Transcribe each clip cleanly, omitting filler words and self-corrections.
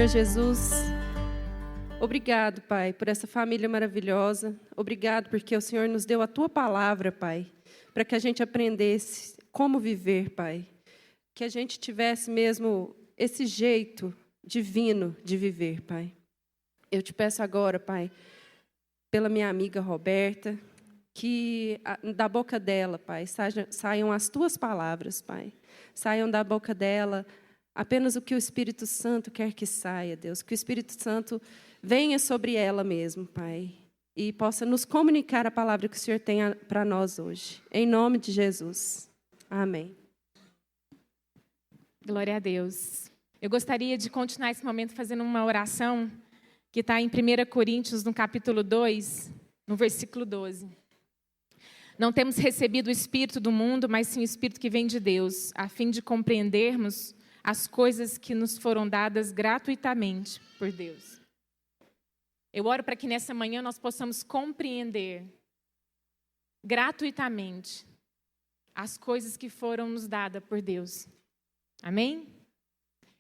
Senhor Jesus. Obrigado, Pai, por essa família maravilhosa. Obrigado porque o Senhor nos deu a Tua palavra, Pai, para que a gente aprendesse como viver, Pai. Que a gente tivesse mesmo esse jeito divino de viver, Pai. Eu te peço agora, Pai, pela minha amiga Roberta, que da boca dela, Pai, saiam as Tuas palavras, Pai. Saiam da boca dela apenas o que o Espírito Santo quer que saia, Deus. Que o Espírito Santo venha sobre ela mesmo, Pai, e possa nos comunicar a palavra que o Senhor tem para nós hoje. Em nome de Jesus. Amém. Glória a Deus. Eu gostaria de continuar esse momento fazendo uma oração que está em 1 Coríntios, no capítulo 2, no versículo 12. Não temos recebido o Espírito do mundo, mas sim o Espírito que vem de Deus, a fim de compreendermos as coisas que nos foram dadas gratuitamente por Deus. Eu oro para que nessa manhã nós possamos compreender gratuitamente as coisas que foram nos dadas por Deus. Amém?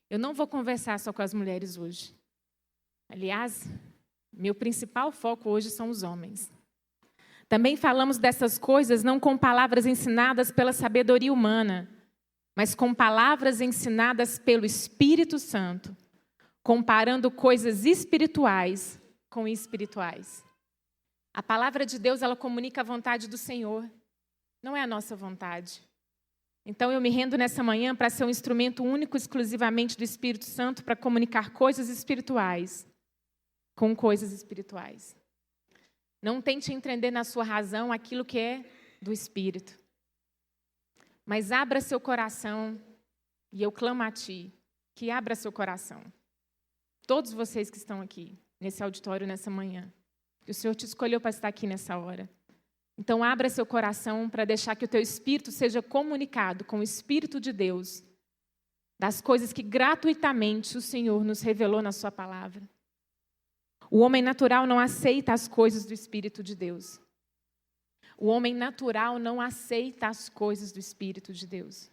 Eu não vou conversar só com as mulheres hoje. Aliás, meu principal foco hoje são os homens. Também falamos dessas coisas não com palavras ensinadas pela sabedoria humana, mas com palavras ensinadas pelo Espírito Santo, comparando coisas espirituais com espirituais. A palavra de Deus, ela comunica a vontade do Senhor, não é a nossa vontade. Então eu me rendo nessa manhã para ser um instrumento único, exclusivamente do Espírito Santo, para comunicar coisas espirituais com coisas espirituais. Não tente entender na sua razão aquilo que é do Espírito. Mas abra seu coração, e eu clamo a Ti, que abra seu coração. Todos vocês que estão aqui, nesse auditório, nessa manhã. O Senhor te escolheu para estar aqui nessa hora. Então, abra seu coração para deixar que o teu espírito seja comunicado com o Espírito de Deus, das coisas que gratuitamente o Senhor nos revelou na sua palavra. O homem natural não aceita as coisas do Espírito de Deus. O homem natural não aceita as coisas do Espírito de Deus.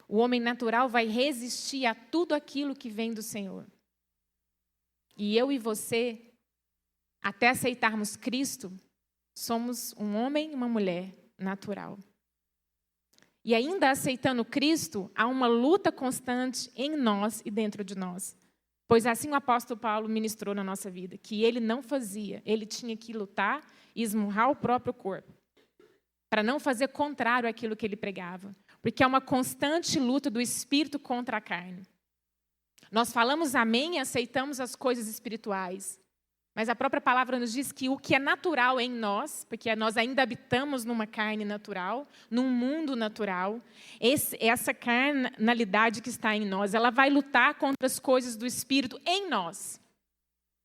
O homem natural vai resistir a tudo aquilo que vem do Senhor. E eu e você, até aceitarmos Cristo, somos um homem e uma mulher natural. E ainda aceitando Cristo, há uma luta constante em nós e dentro de nós. Pois assim o apóstolo Paulo ministrou na nossa vida, que ele não fazia, ele tinha que lutar e esmurrar o próprio corpo, para não fazer contrário àquilo que ele pregava. Porque é uma constante luta do espírito contra a carne. Nós falamos amém e aceitamos as coisas espirituais. Mas a própria palavra nos diz que o que é natural em nós, porque nós ainda habitamos numa carne natural, num mundo natural, essa carnalidade que está em nós, ela vai lutar contra as coisas do Espírito em nós.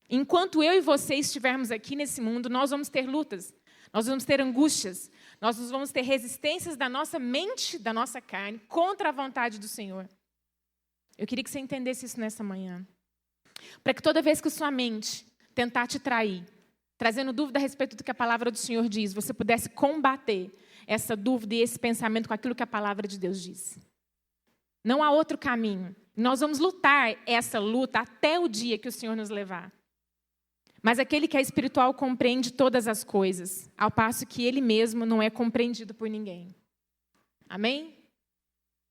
Enquanto eu e você estivermos aqui nesse mundo, nós vamos ter lutas, nós vamos ter angústias, nós vamos ter resistências da nossa mente, da nossa carne, contra a vontade do Senhor. Eu queria que você entendesse isso nessa manhã. Para que toda vez que sua mente tentar te trair, trazendo dúvida a respeito do que a palavra do Senhor diz, você pudesse combater essa dúvida e esse pensamento com aquilo que a palavra de Deus diz. Não há outro caminho. Nós vamos lutar essa luta até o dia que o Senhor nos levar. Mas aquele que é espiritual compreende todas as coisas, ao passo que ele mesmo não é compreendido por ninguém. Amém?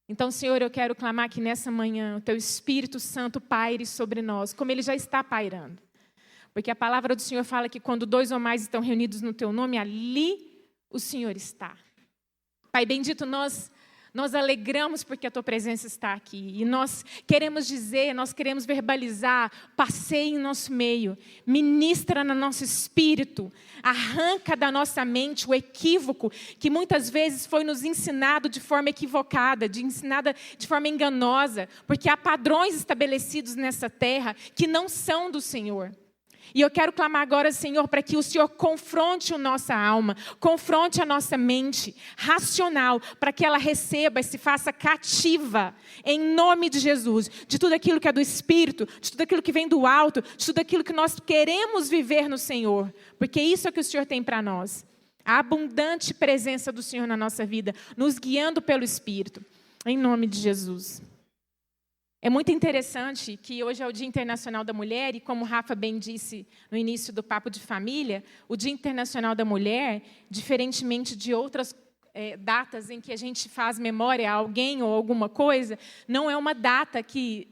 Então, Senhor, eu quero clamar que nessa manhã o Teu Espírito Santo paire sobre nós, como Ele já está pairando. Porque a palavra do Senhor fala que quando 2 ou mais estão reunidos no Teu nome, ali o Senhor está. Pai bendito, nós alegramos porque a Tua presença está aqui. E nós queremos dizer, nós queremos verbalizar, passeie em nosso meio, ministra no nosso espírito, arranca da nossa mente o equívoco que muitas vezes foi nos ensinado de forma equivocada, ensinada de forma enganosa, porque há padrões estabelecidos nessa terra que não são do Senhor. E eu quero clamar agora, Senhor, para que o Senhor confronte a nossa alma, confronte a nossa mente racional, para que ela receba e se faça cativa, em nome de Jesus, de tudo aquilo que é do Espírito, de tudo aquilo que vem do alto, de tudo aquilo que nós queremos viver no Senhor, porque isso é o que o Senhor tem para nós. A abundante presença do Senhor na nossa vida, nos guiando pelo Espírito, em nome de Jesus. É muito interessante que hoje é o Dia Internacional da Mulher, e como Rafa bem disse no início do Papo de Família, o Dia Internacional da Mulher, diferentemente de outras datas em que a gente faz memória a alguém ou alguma coisa, não é uma data que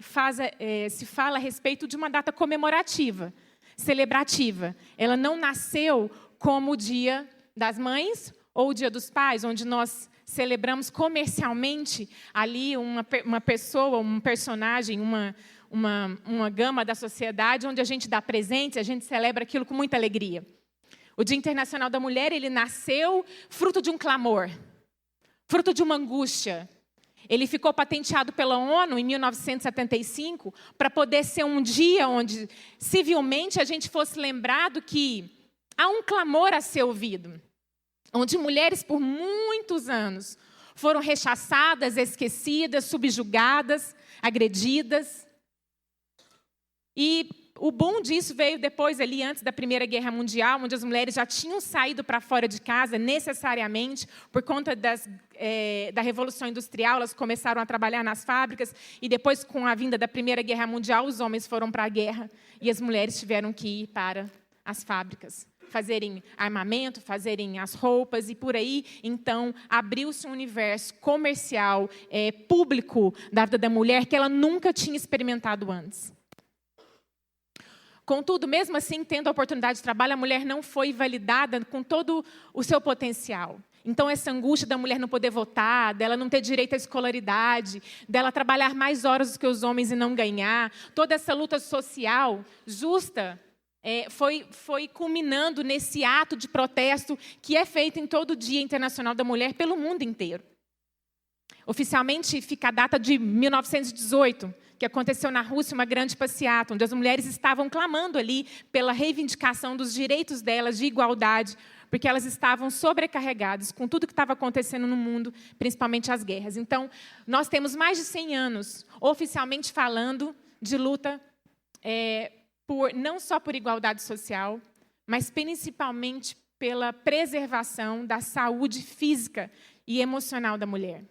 se fala a respeito de uma data comemorativa, celebrativa. Ela não nasceu como o Dia das Mães ou o Dia dos Pais, onde nós celebramos comercialmente ali uma pessoa, um personagem, uma gama da sociedade, onde a gente dá presentes, a gente celebra aquilo com muita alegria. O Dia Internacional da Mulher, ele nasceu fruto de um clamor, fruto de uma angústia. Ele ficou patenteado pela ONU em 1975 para poder ser um dia onde, civilmente, a gente fosse lembrado que há um clamor a ser ouvido, onde mulheres, por muitos anos, foram rechaçadas, esquecidas, subjugadas, agredidas. E o boom disso veio depois, ali antes da Primeira Guerra Mundial, onde as mulheres já tinham saído para fora de casa, necessariamente, por conta da Revolução Industrial, elas começaram a trabalhar nas fábricas, e depois, com a vinda da Primeira Guerra Mundial, os homens foram para a guerra, e as mulheres tiveram que ir para as fábricas, fazerem armamento, fazerem as roupas, e por aí, então, abriu-se um universo comercial, público, da vida da mulher, que ela nunca tinha experimentado antes. Contudo, mesmo assim, tendo a oportunidade de trabalho, a mulher não foi validada com todo o seu potencial. Então, essa angústia da mulher não poder votar, dela não ter direito à escolaridade, dela trabalhar mais horas do que os homens e não ganhar, toda essa luta social justa, foi culminando nesse ato de protesto que é feito em todo o Dia Internacional da Mulher pelo mundo inteiro. Oficialmente fica a data de 1918, que aconteceu na Rússia uma grande passeata, onde as mulheres estavam clamando ali pela reivindicação dos direitos delas de igualdade, porque elas estavam sobrecarregadas com tudo que estava acontecendo no mundo, principalmente as guerras. Então, nós temos mais de 100 anos, oficialmente falando, de luta não só por igualdade social, mas principalmente pela preservação da saúde física e emocional da mulher.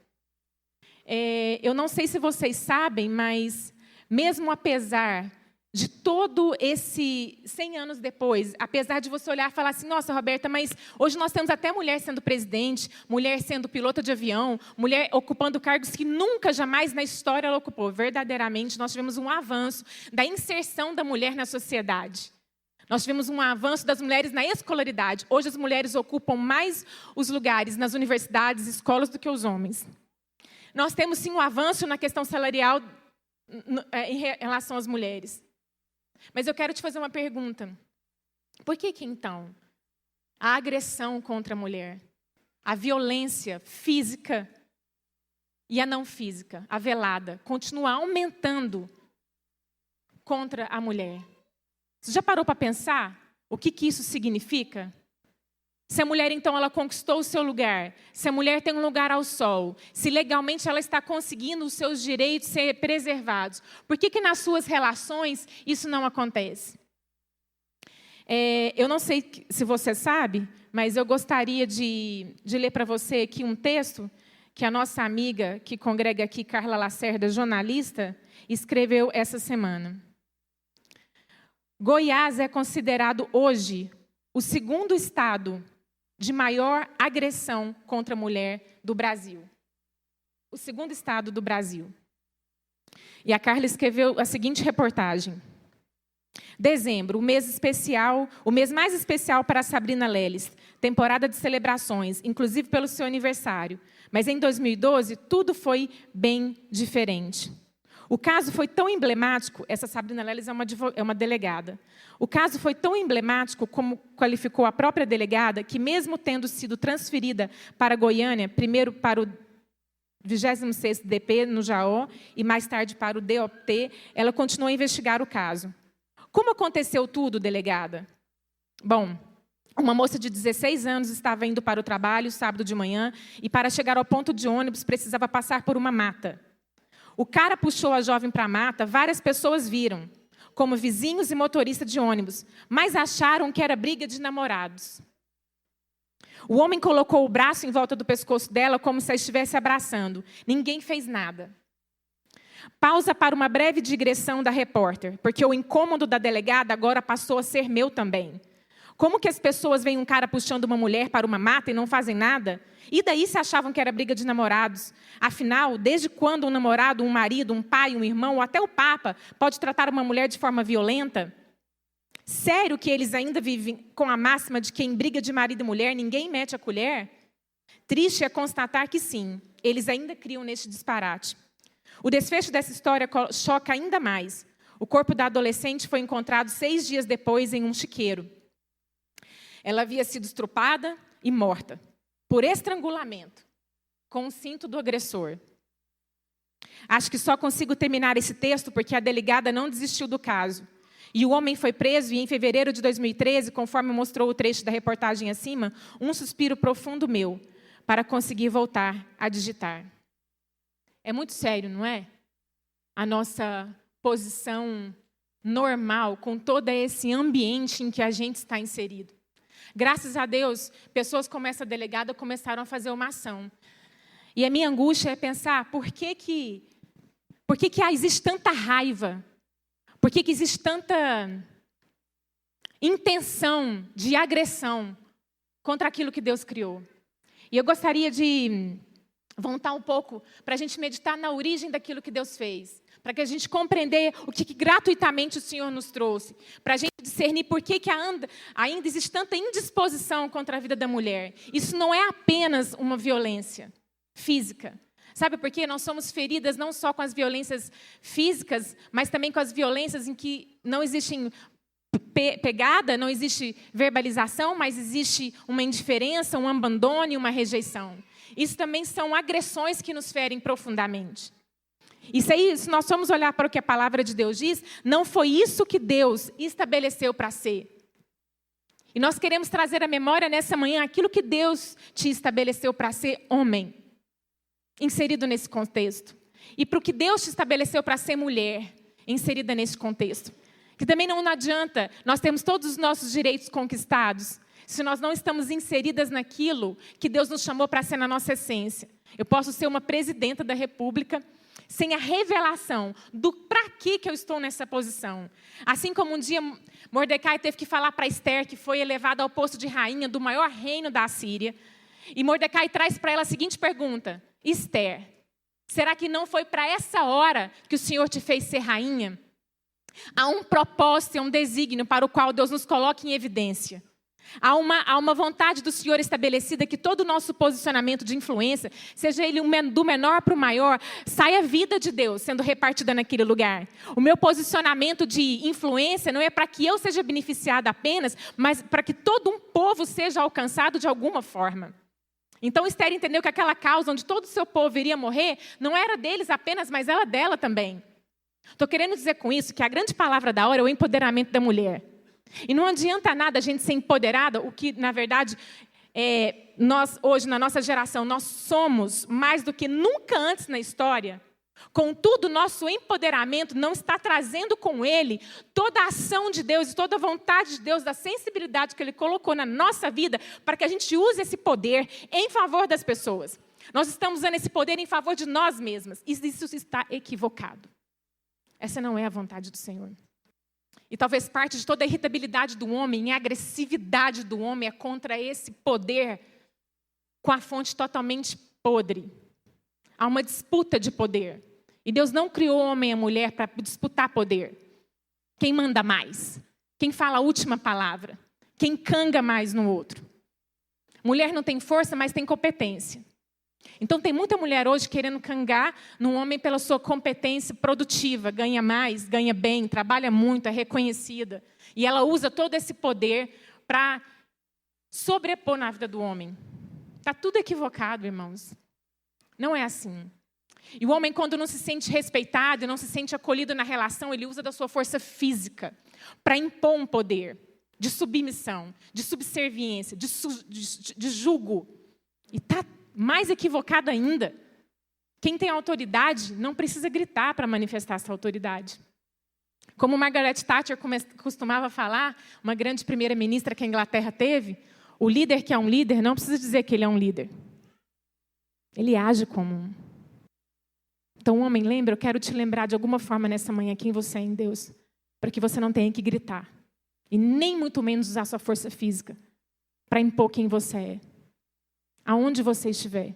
Eu não sei se vocês sabem, mas mesmo apesar de todo esse 100 anos depois, apesar de você olhar e falar assim, nossa, Roberta, mas hoje nós temos até mulher sendo presidente, mulher sendo pilota de avião, mulher ocupando cargos que nunca, jamais na história ela ocupou. Verdadeiramente, nós tivemos um avanço da inserção da mulher na sociedade. Nós tivemos um avanço das mulheres na escolaridade. Hoje as mulheres ocupam mais os lugares nas universidades e escolas do que os homens. Nós temos, sim, um avanço na questão salarial em relação às mulheres. Mas eu quero te fazer uma pergunta. Por que, então, a agressão contra a mulher, a violência física e a não física, a velada, continua aumentando contra a mulher? Você já parou para pensar o que isso significa? Se a mulher, então, ela conquistou o seu lugar, se a mulher tem um lugar ao sol, se legalmente ela está conseguindo os seus direitos ser preservados, por que nas suas relações isso não acontece? Eu não sei se você sabe, mas eu gostaria de ler para você aqui um texto que a nossa amiga que congrega aqui, Carla Lacerda, jornalista, escreveu essa semana. Goiás é considerado hoje o segundo estado de maior agressão contra a mulher do Brasil. O segundo estado do Brasil. E a Carla escreveu a seguinte reportagem. Dezembro, o mês mais especial para a Sabrina Leles, temporada de celebrações, inclusive pelo seu aniversário. Mas em 2012, tudo foi bem diferente. O caso foi tão emblemático, essa Sabrina Leles é uma delegada. O caso foi tão emblemático, como qualificou a própria delegada, que mesmo tendo sido transferida para Goiânia, primeiro para o 26º DP, no Jaó, e mais tarde para o DOT, ela continuou a investigar o caso. Como aconteceu tudo, delegada? Bom, uma moça de 16 anos estava indo para o trabalho sábado de manhã e para chegar ao ponto de ônibus precisava passar por uma mata. O cara puxou a jovem para a mata, várias pessoas viram, como vizinhos e motorista de ônibus, mas acharam que era briga de namorados. O homem colocou o braço em volta do pescoço dela como se a estivesse abraçando. Ninguém fez nada. Pausa para uma breve digressão da repórter, porque o incômodo da delegada agora passou a ser meu também. Como que as pessoas veem um cara puxando uma mulher para uma mata e não fazem nada? E daí se achavam que era briga de namorados? Afinal, desde quando um namorado, um marido, um pai, um irmão ou até o Papa pode tratar uma mulher de forma violenta? Sério que eles ainda vivem com a máxima de que em briga de marido e mulher ninguém mete a colher? Triste é constatar que sim, eles ainda criam neste disparate. O desfecho dessa história choca ainda mais. O corpo da adolescente foi encontrado 6 dias depois em um chiqueiro. Ela havia sido estrupada e morta por estrangulamento, com o cinto do agressor. Acho que só consigo terminar esse texto porque a delegada não desistiu do caso. E o homem foi preso e em fevereiro de 2013, conforme mostrou o trecho da reportagem acima, um suspiro profundo meu para conseguir voltar a digitar. É muito sério, não é? A nossa posição normal com todo esse ambiente em que a gente está inserido. Graças a Deus, pessoas como essa delegada começaram a fazer uma ação. E a minha angústia é pensar, por que existe tanta raiva? Por que existe tanta intenção de agressão contra aquilo que Deus criou? E eu gostaria de voltar um pouco para a gente meditar na origem daquilo que Deus fez. Para que a gente compreender o que gratuitamente o Senhor nos trouxe. Para a gente discernir por que ainda existe tanta indisposição contra a vida da mulher. Isso não é apenas uma violência física. Sabe por quê? Nós somos feridas não só com as violências físicas, mas também com as violências em que não existe pegada, não existe verbalização, mas existe uma indiferença, um abandono e uma rejeição. Isso também são agressões que nos ferem profundamente. Isso aí, se nós formos olhar para o que a palavra de Deus diz, não foi isso que Deus estabeleceu para ser. E nós queremos trazer à memória nessa manhã aquilo que Deus te estabeleceu para ser homem, inserido nesse contexto. E para o que Deus te estabeleceu para ser mulher, inserida nesse contexto. Que também não adianta, nós temos todos os nossos direitos conquistados, se nós não estamos inseridas naquilo que Deus nos chamou para ser na nossa essência. Eu posso ser uma presidenta da República, sem a revelação do para que eu estou nessa posição. Assim como um dia Mordecai teve que falar para Esther, que foi elevada ao posto de rainha do maior reino da Assíria. E Mordecai traz para ela a seguinte pergunta: Esther, será que não foi para essa hora que o Senhor te fez ser rainha? Há um propósito e um desígnio para o qual Deus nos coloca em evidência. Há uma vontade do Senhor estabelecida que todo o nosso posicionamento de influência, seja ele do menor para o maior, saia a vida de Deus sendo repartida naquele lugar. O meu posicionamento de influência não é para que eu seja beneficiada apenas, mas para que todo um povo seja alcançado de alguma forma. Então Esther entendeu que aquela causa onde todo o seu povo iria morrer, não era deles apenas, mas era dela também. Estou querendo dizer com isso que a grande palavra da hora é o empoderamento da mulher. E não adianta nada a gente ser empoderada, o que, na verdade, nós, hoje, na nossa geração, nós somos mais do que nunca antes na história. Contudo, nosso empoderamento não está trazendo com ele toda a ação de Deus e toda a vontade de Deus, da sensibilidade que Ele colocou na nossa vida, para que a gente use esse poder em favor das pessoas. Nós estamos usando esse poder em favor de nós mesmas. E isso está equivocado. Essa não é a vontade do Senhor. E talvez parte de toda a irritabilidade do homem, a agressividade do homem é contra esse poder com a fonte totalmente podre. Há uma disputa de poder. E Deus não criou o homem e a mulher para disputar poder. Quem manda mais? Quem fala a última palavra? Quem canga mais no outro? Mulher não tem força, mas tem competência. Então tem muita mulher hoje querendo cangar no homem pela sua competência produtiva, ganha mais, ganha bem, trabalha muito, é reconhecida. E ela usa todo esse poder para sobrepor na vida do homem. Está tudo equivocado, irmãos. Não é assim. E o homem, quando não se sente respeitado, não se sente acolhido na relação, ele usa da sua força física para impor um poder de submissão, de subserviência, de jugo. E está mais equivocado ainda. Quem tem autoridade não precisa gritar para manifestar essa autoridade. Como Margaret Thatcher costumava falar, uma grande primeira-ministra que a Inglaterra teve, o líder que é um líder não precisa dizer que ele é um líder. Ele age como um. Então, homem, lembra, eu quero te lembrar de alguma forma nessa manhã quem você é em Deus, para que você não tenha que gritar, e nem muito menos usar sua força física para impor quem você é. Aonde você estiver,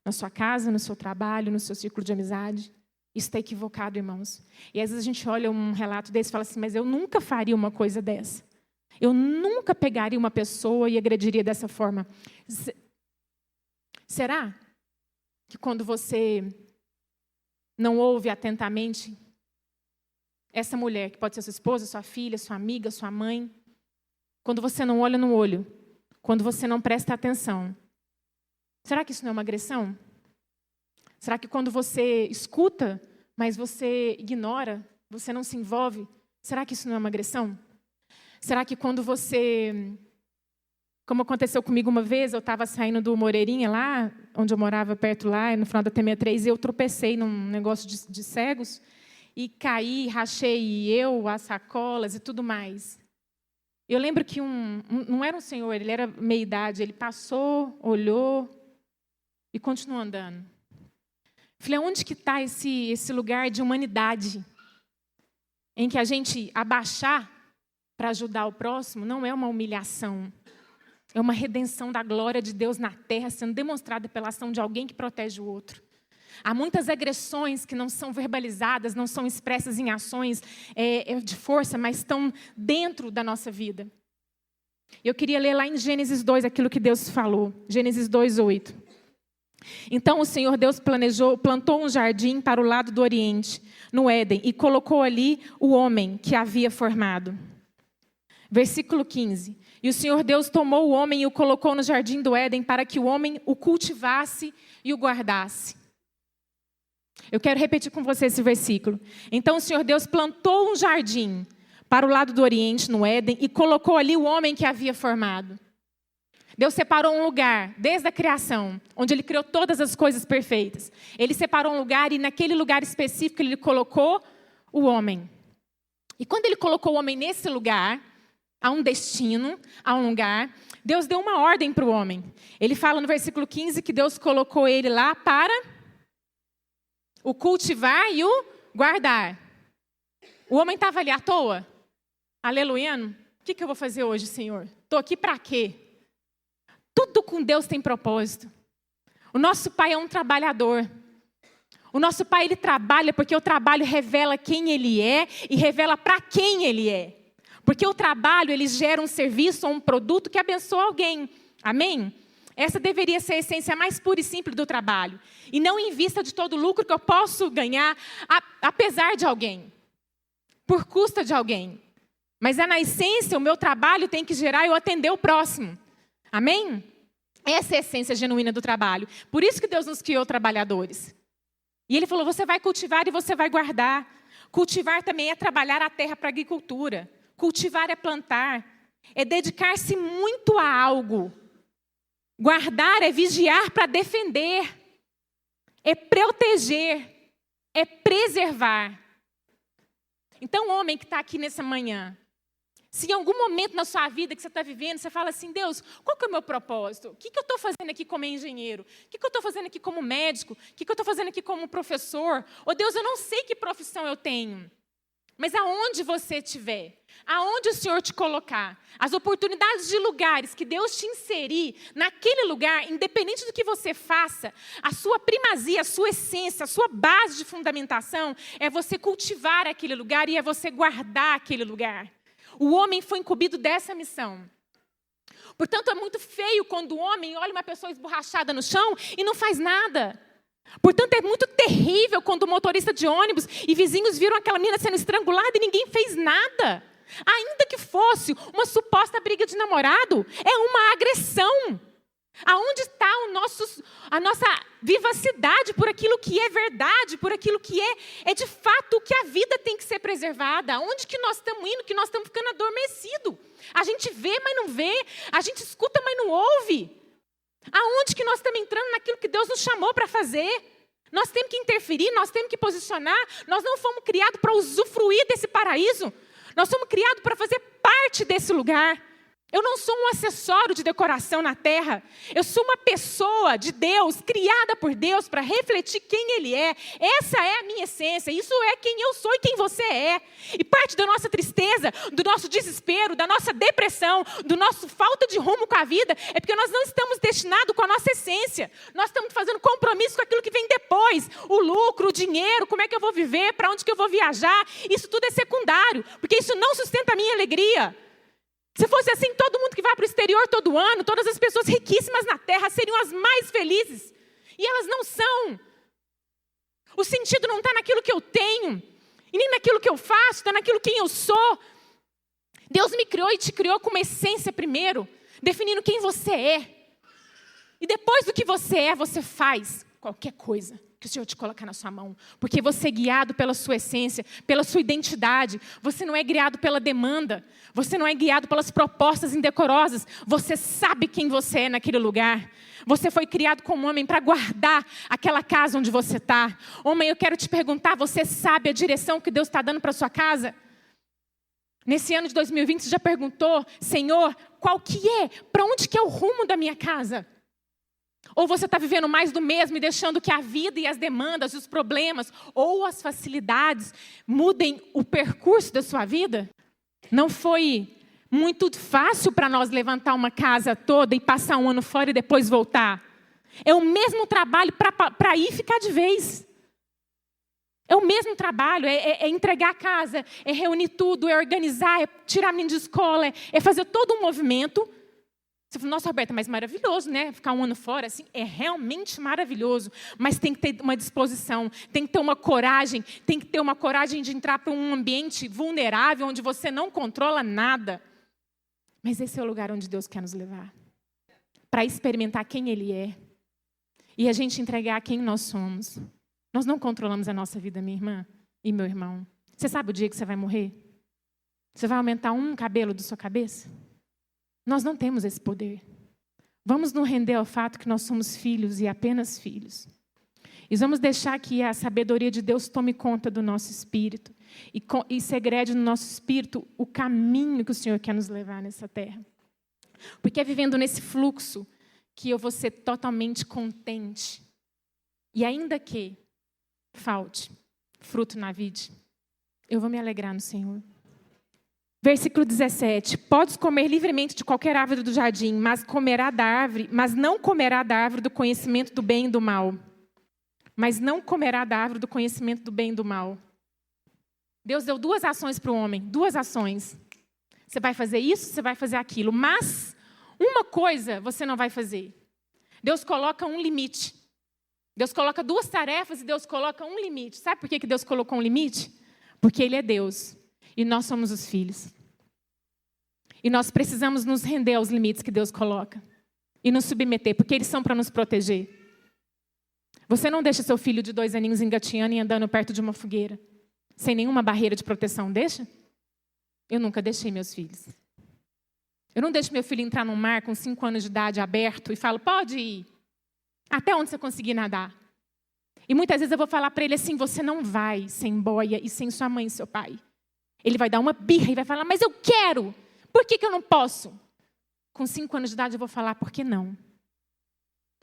na sua casa, no seu trabalho, no seu círculo de amizade, isso está equivocado, irmãos. E às vezes a gente olha um relato desse e fala assim, mas eu nunca faria uma coisa dessa. Eu nunca pegaria uma pessoa e agrediria dessa forma. Será que quando você não ouve atentamente essa mulher, que pode ser sua esposa, sua filha, sua amiga, sua mãe, quando você não olha no olho, quando você não presta atenção, será que isso não é uma agressão? Será que quando você escuta, mas você ignora, você não se envolve, será que isso não é uma agressão? Será que quando você, como aconteceu comigo uma vez, eu estava saindo do Moreirinha lá, onde eu morava perto lá, no final da T63, e eu tropecei num negócio de cegos, e caí, rachei as sacolas e tudo mais. Eu lembro que não era um senhor, ele era meia-idade, ele passou, olhou e continuou andando. Falei, onde que está esse lugar de humanidade, em que a gente abaixar para ajudar o próximo não é uma humilhação, é uma redenção da glória de Deus na terra, sendo demonstrada pela ação de alguém que protege o outro. Há muitas agressões que não são verbalizadas, não são expressas em ações de força, mas estão dentro da nossa vida. Eu queria ler lá em Gênesis 2 aquilo que Deus falou. Gênesis 2:8. Então o Senhor Deus plantou um jardim para o lado do Oriente, no Éden, e colocou ali o homem que havia formado. Versículo 15. E o Senhor Deus tomou o homem e o colocou no jardim do Éden para que o homem o cultivasse e o guardasse. Eu quero repetir com você esse versículo. Então o Senhor Deus plantou um jardim para o lado do Oriente, no Éden, e colocou ali o homem que havia formado. Deus separou um lugar, desde a criação, onde Ele criou todas as coisas perfeitas. Ele separou um lugar e naquele lugar específico Ele colocou o homem. E quando Ele colocou o homem nesse lugar, há um destino, há um lugar, Deus deu uma ordem para o homem. Ele fala no versículo 15 que Deus colocou ele lá para o cultivar e o guardar. O homem estava ali à toa? Aleluiano? O que eu vou fazer hoje, Senhor? Estou aqui para quê? Tudo com Deus tem propósito. O nosso Pai é um trabalhador. O nosso Pai, Ele trabalha porque o trabalho revela quem Ele é e revela para quem Ele é. Porque o trabalho, ele gera um serviço ou um produto que abençoa alguém. Amém? Essa deveria ser a essência mais pura e simples do trabalho. E não em vista de todo o lucro que eu posso ganhar, apesar de alguém. Por custa de alguém. Mas na essência, o meu trabalho tem que gerar eu atender o próximo. Amém? Essa é a essência genuína do trabalho. Por isso que Deus nos criou trabalhadores. E Ele falou, você vai cultivar e você vai guardar. Cultivar também é trabalhar a terra para a agricultura. Cultivar é plantar, é dedicar-se muito a algo. Guardar é vigiar para defender, é proteger, é preservar. Então, homem que está aqui nessa manhã, se em algum momento na sua vida que você está vivendo, você fala assim, Deus, qual que é o meu propósito? O que eu estou fazendo aqui como engenheiro? O que eu estou fazendo aqui como médico? O que eu estou fazendo aqui como professor? Ô Deus, eu não sei que profissão eu tenho. Mas aonde você estiver, aonde o Senhor te colocar, as oportunidades de lugares que Deus te inserir, naquele lugar, independente do que você faça, a sua primazia, a sua essência, a sua base de fundamentação é você cultivar aquele lugar e é você guardar aquele lugar. O homem foi incumbido dessa missão. Portanto, é muito feio quando o homem olha uma pessoa esborrachada no chão e não faz nada. Portanto, é muito terrível quando o motorista de ônibus e vizinhos viram aquela menina sendo estrangulada e ninguém fez nada. Ainda que fosse uma suposta briga de namorado, é uma agressão. Aonde está a nossa vivacidade por aquilo que é verdade, por aquilo que é de fato o que a vida tem que ser preservada? Aonde que nós estamos indo, que nós estamos ficando adormecidos? A gente vê, mas não vê. A gente escuta, mas não ouve. Aonde que nós estamos entrando naquilo que Deus nos chamou para fazer? Nós temos que interferir, nós temos que posicionar. Nós não fomos criados para usufruir desse paraíso. Nós somos criados para fazer parte desse lugar. Eu não sou um acessório de decoração na terra. Eu sou uma pessoa de Deus, criada por Deus para refletir quem Ele é. Essa é a minha essência. Isso é quem eu sou e quem você é. E parte da nossa tristeza, do nosso desespero, da nossa depressão, do nosso falta de rumo com a vida, é porque nós não estamos destinados com a nossa essência. Nós estamos fazendo compromisso com aquilo que vem depois. O lucro, o dinheiro, como é que eu vou viver, para onde que eu vou viajar. Isso tudo é secundário, porque isso não sustenta a minha alegria. Se fosse assim, todo mundo que vai para o exterior todo ano, todas as pessoas riquíssimas na terra seriam as mais felizes. E elas não são. O sentido não está naquilo que eu tenho, e nem naquilo que eu faço, está naquilo quem eu sou. Deus me criou e te criou com uma essência primeiro, definindo quem você é. E depois do que você é, você faz qualquer coisa que o Senhor te colocar na sua mão. Porque você é guiado pela sua essência, pela sua identidade. Você não é guiado pela demanda. Você não é guiado pelas propostas indecorosas. Você sabe quem você é naquele lugar. Você foi criado como homem para guardar aquela casa onde você está. Homem, eu quero te perguntar, você sabe a direção que Deus está dando para a sua casa? Nesse ano de 2020, você já perguntou, Senhor, qual que é? Para onde que é o rumo da minha casa? Ou você está vivendo mais do mesmo e deixando que a vida e as demandas, os problemas ou as facilidades mudem o percurso da sua vida? Não foi muito fácil para nós levantar uma casa toda e passar um ano fora e depois voltar. É o mesmo trabalho para ir ficar de vez. É o mesmo trabalho, é entregar a casa, é reunir tudo, é organizar, é tirar a menina de escola, é fazer todo um movimento. Você fala, nossa, Roberta, mas maravilhoso, né? Ficar um ano fora, assim, é realmente maravilhoso. Mas tem que ter uma disposição, tem que ter uma coragem, tem que ter uma coragem de entrar para um ambiente vulnerável, onde você não controla nada. Mas esse é o lugar onde Deus quer nos levar. Para experimentar quem Ele é. E a gente entregar quem nós somos. Nós não controlamos a nossa vida, minha irmã e meu irmão. Você sabe o dia que você vai morrer? Você vai aumentar um cabelo da sua cabeça? Nós não temos esse poder. Vamos nos render ao fato que nós somos filhos e apenas filhos. E vamos deixar que a sabedoria de Deus tome conta do nosso espírito e segrede no nosso espírito o caminho que o Senhor quer nos levar nessa terra. Porque é vivendo nesse fluxo que eu vou ser totalmente contente. E ainda que falte fruto na vide, eu vou me alegrar no Senhor. Versículo 17. Podes comer livremente de qualquer árvore do jardim, mas não comerá da árvore do conhecimento do bem e do mal. Mas não comerá da árvore do conhecimento do bem e do mal. Deus deu 2 ações para o homem, 2 ações. Você vai fazer isso, você vai fazer aquilo, mas uma coisa você não vai fazer. Deus coloca um limite. Deus coloca 2 tarefas e Deus coloca um limite. Sabe por que Deus colocou um limite? Porque Ele é Deus. E nós somos os filhos. E nós precisamos nos render aos limites que Deus coloca. E nos submeter, porque eles são para nos proteger. Você não deixa seu filho de 2 aninhos engatinhando e andando perto de uma fogueira, sem nenhuma barreira de proteção, deixa? Eu nunca deixei meus filhos. Eu não deixo meu filho entrar num mar com 5 anos de idade aberto e falo, pode ir. Até onde você conseguir nadar. E muitas vezes eu vou falar para ele assim, você não vai sem boia e sem sua mãe e seu pai. Ele vai dar uma birra e vai falar, mas eu quero. Por que eu não posso? Com 5 anos de idade eu vou falar, por que não?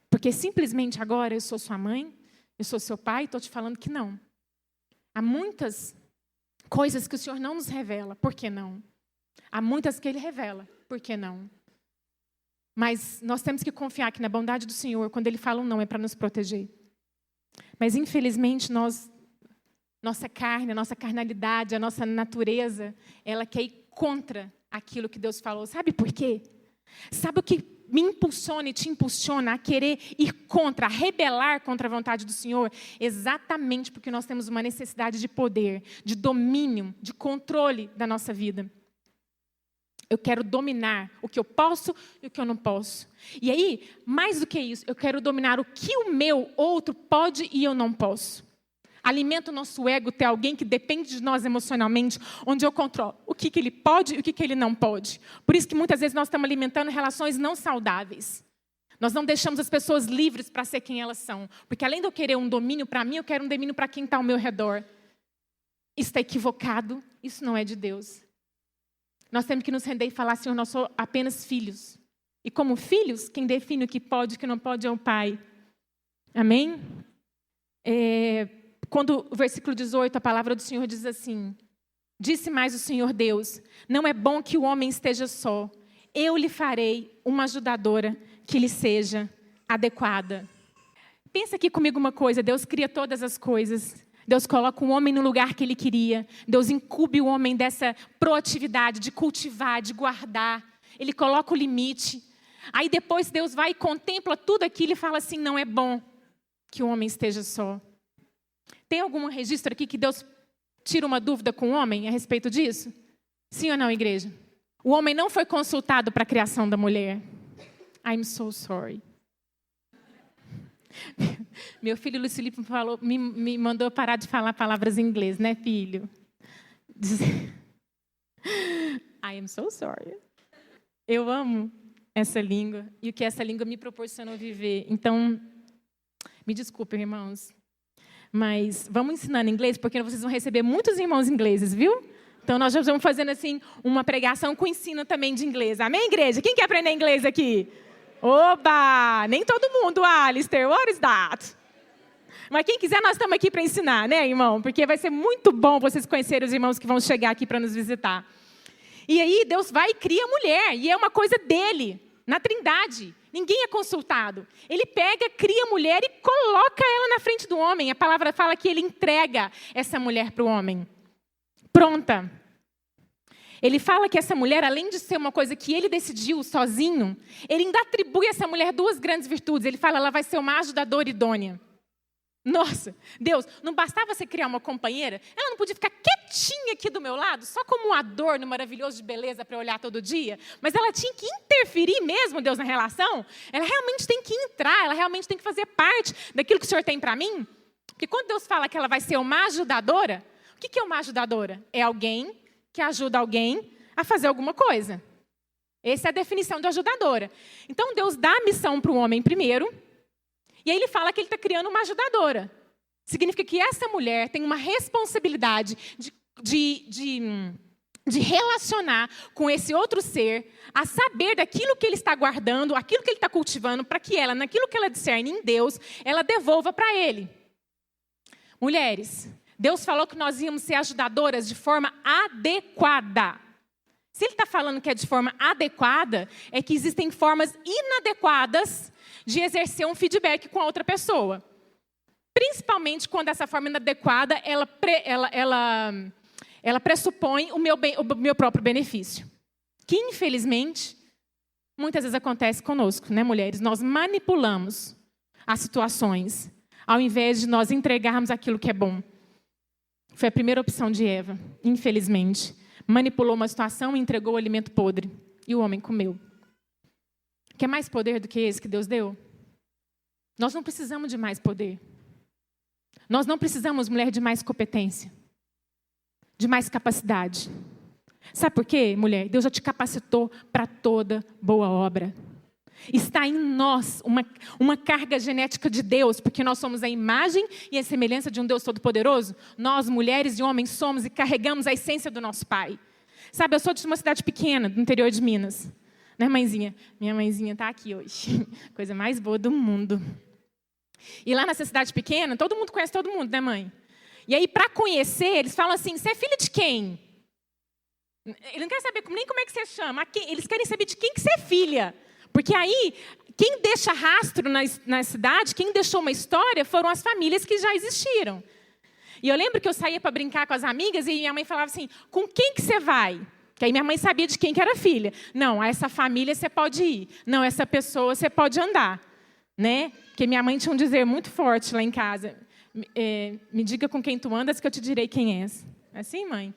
Porque simplesmente agora eu sou sua mãe, eu sou seu pai e estou te falando que não. Há muitas coisas que o Senhor não nos revela, por que não? Há muitas que Ele revela, por que não? Mas nós temos que confiar que na bondade do Senhor, quando Ele fala um não, é para nos proteger. Mas infelizmente nossa carne, a nossa carnalidade, a nossa natureza, ela quer ir contra aquilo que Deus falou. Sabe por quê? Sabe o que me impulsiona e te impulsiona a querer ir contra, a rebelar contra a vontade do Senhor? Exatamente porque nós temos uma necessidade de poder, de domínio, de controle da nossa vida. Eu quero dominar o que eu posso e o que eu não posso. E aí, mais do que isso, eu quero dominar o que o meu outro pode e eu não posso. Alimenta o nosso ego ter alguém que depende de nós emocionalmente, onde eu controlo o que ele pode e o que ele não pode. Por isso que muitas vezes nós estamos alimentando relações não saudáveis. Nós não deixamos as pessoas livres para ser quem elas são. Porque além de eu querer um domínio para mim, eu quero um domínio para quem está ao meu redor. Isso está equivocado, isso não é de Deus. Nós temos que nos render e falar, Senhor, nós somos apenas filhos. E como filhos, quem define o que pode e o que não pode é o Pai. Amém? Quando o versículo 18, a palavra do Senhor diz assim: disse mais o Senhor Deus, não é bom que o homem esteja só. Eu lhe farei uma ajudadora que lhe seja adequada. Pensa aqui comigo uma coisa, Deus cria todas as coisas. Deus coloca o homem no lugar que Ele queria. Deus incube o homem dessa proatividade, de cultivar, de guardar. Ele coloca o limite. Aí depois Deus vai e contempla tudo aquilo e fala assim, não é bom que o homem esteja só. Tem algum registro aqui que Deus tira uma dúvida com o homem a respeito disso? Sim ou não, igreja? O homem não foi consultado para a criação da mulher. I'm so sorry. Meu filho Luiz Felipe me mandou parar de falar palavras em inglês, né, filho? I am so sorry. Eu amo essa língua e o que essa língua me proporcionou viver. Então, me desculpem, irmãos, mas vamos ensinando inglês, porque vocês vão receber muitos irmãos ingleses, viu? Então, nós já estamos fazendo assim uma pregação com ensino também de inglês. Amém, igreja? Quem quer aprender inglês aqui? Oba! Nem todo mundo, Alistair. What is that? Mas quem quiser, nós estamos aqui para ensinar, né, irmão? Porque vai ser muito bom vocês conhecerem os irmãos que vão chegar aqui para nos visitar. E aí, Deus vai e cria a mulher. E é uma coisa dele, na Trindade. Ninguém é consultado. Ele pega, cria a mulher e coloca ela na frente do homem. A palavra fala que ele entrega essa mulher para o homem. Pronta. Ele fala que essa mulher, além de ser uma coisa que ele decidiu sozinho, ele ainda atribui a essa mulher duas grandes virtudes. Ele fala, ela vai ser uma ajudadora idônea. Nossa, Deus, não bastava você criar uma companheira? Ela não podia ficar quietinha aqui do meu lado, só como um adorno maravilhoso de beleza para olhar todo dia? Mas ela tinha que interferir mesmo, Deus, na relação? Ela realmente tem que entrar, ela realmente tem que fazer parte daquilo que o Senhor tem para mim? Porque quando Deus fala que ela vai ser uma ajudadora, o que é uma ajudadora? É alguém que ajuda alguém a fazer alguma coisa. Essa é a definição de ajudadora. Então, Deus dá a missão para o homem primeiro, e aí ele fala que ele está criando uma ajudadora. Significa que essa mulher tem uma responsabilidade de relacionar com esse outro ser, a saber daquilo que ele está guardando, aquilo que ele está cultivando, para que ela, naquilo que ela discerne em Deus, ela devolva para ele. Mulheres, Deus falou que nós íamos ser ajudadoras de forma adequada. Se Ele está falando que é de forma adequada, é que existem formas inadequadas de exercer um feedback com a outra pessoa. Principalmente quando essa forma inadequada, ela pressupõe o meu próprio benefício. Que, infelizmente, muitas vezes acontece conosco, né, mulheres? Nós manipulamos as situações, ao invés de nós entregarmos aquilo que é bom. Foi a primeira opção de Eva, infelizmente. Manipulou uma situação e entregou o alimento podre. E o homem comeu. Quer mais poder do que esse que Deus deu? Nós não precisamos de mais poder. Nós não precisamos, mulher, de mais competência. De mais capacidade. Sabe por quê, mulher? Deus já te capacitou para toda boa obra. Está em nós uma carga genética de Deus, porque nós somos a imagem e a semelhança de um Deus Todo-Poderoso. Nós, mulheres e homens, somos e carregamos a essência do nosso Pai. Sabe, eu sou de uma cidade pequena, do interior de Minas. Né, mãezinha? Minha mãezinha está aqui hoje. Coisa mais boa do mundo. E lá nessa cidade pequena, todo mundo conhece todo mundo, né, mãe? E aí, para conhecer, eles falam assim, você é filha de quem? Ele não quer saber nem como é que você chama. Eles querem saber de quem que você é filha. Porque aí, quem deixa rastro na cidade, quem deixou uma história, foram as famílias que já existiram. E eu lembro que eu saía para brincar com as amigas e minha mãe falava assim, com quem que você vai? Que aí minha mãe sabia de quem que era filha. Não, essa família você pode ir. Não, essa pessoa você pode andar. Né? Porque minha mãe tinha um dizer muito forte lá em casa. Me diga com quem tu andas que eu te direi quem és. Assim, mãe?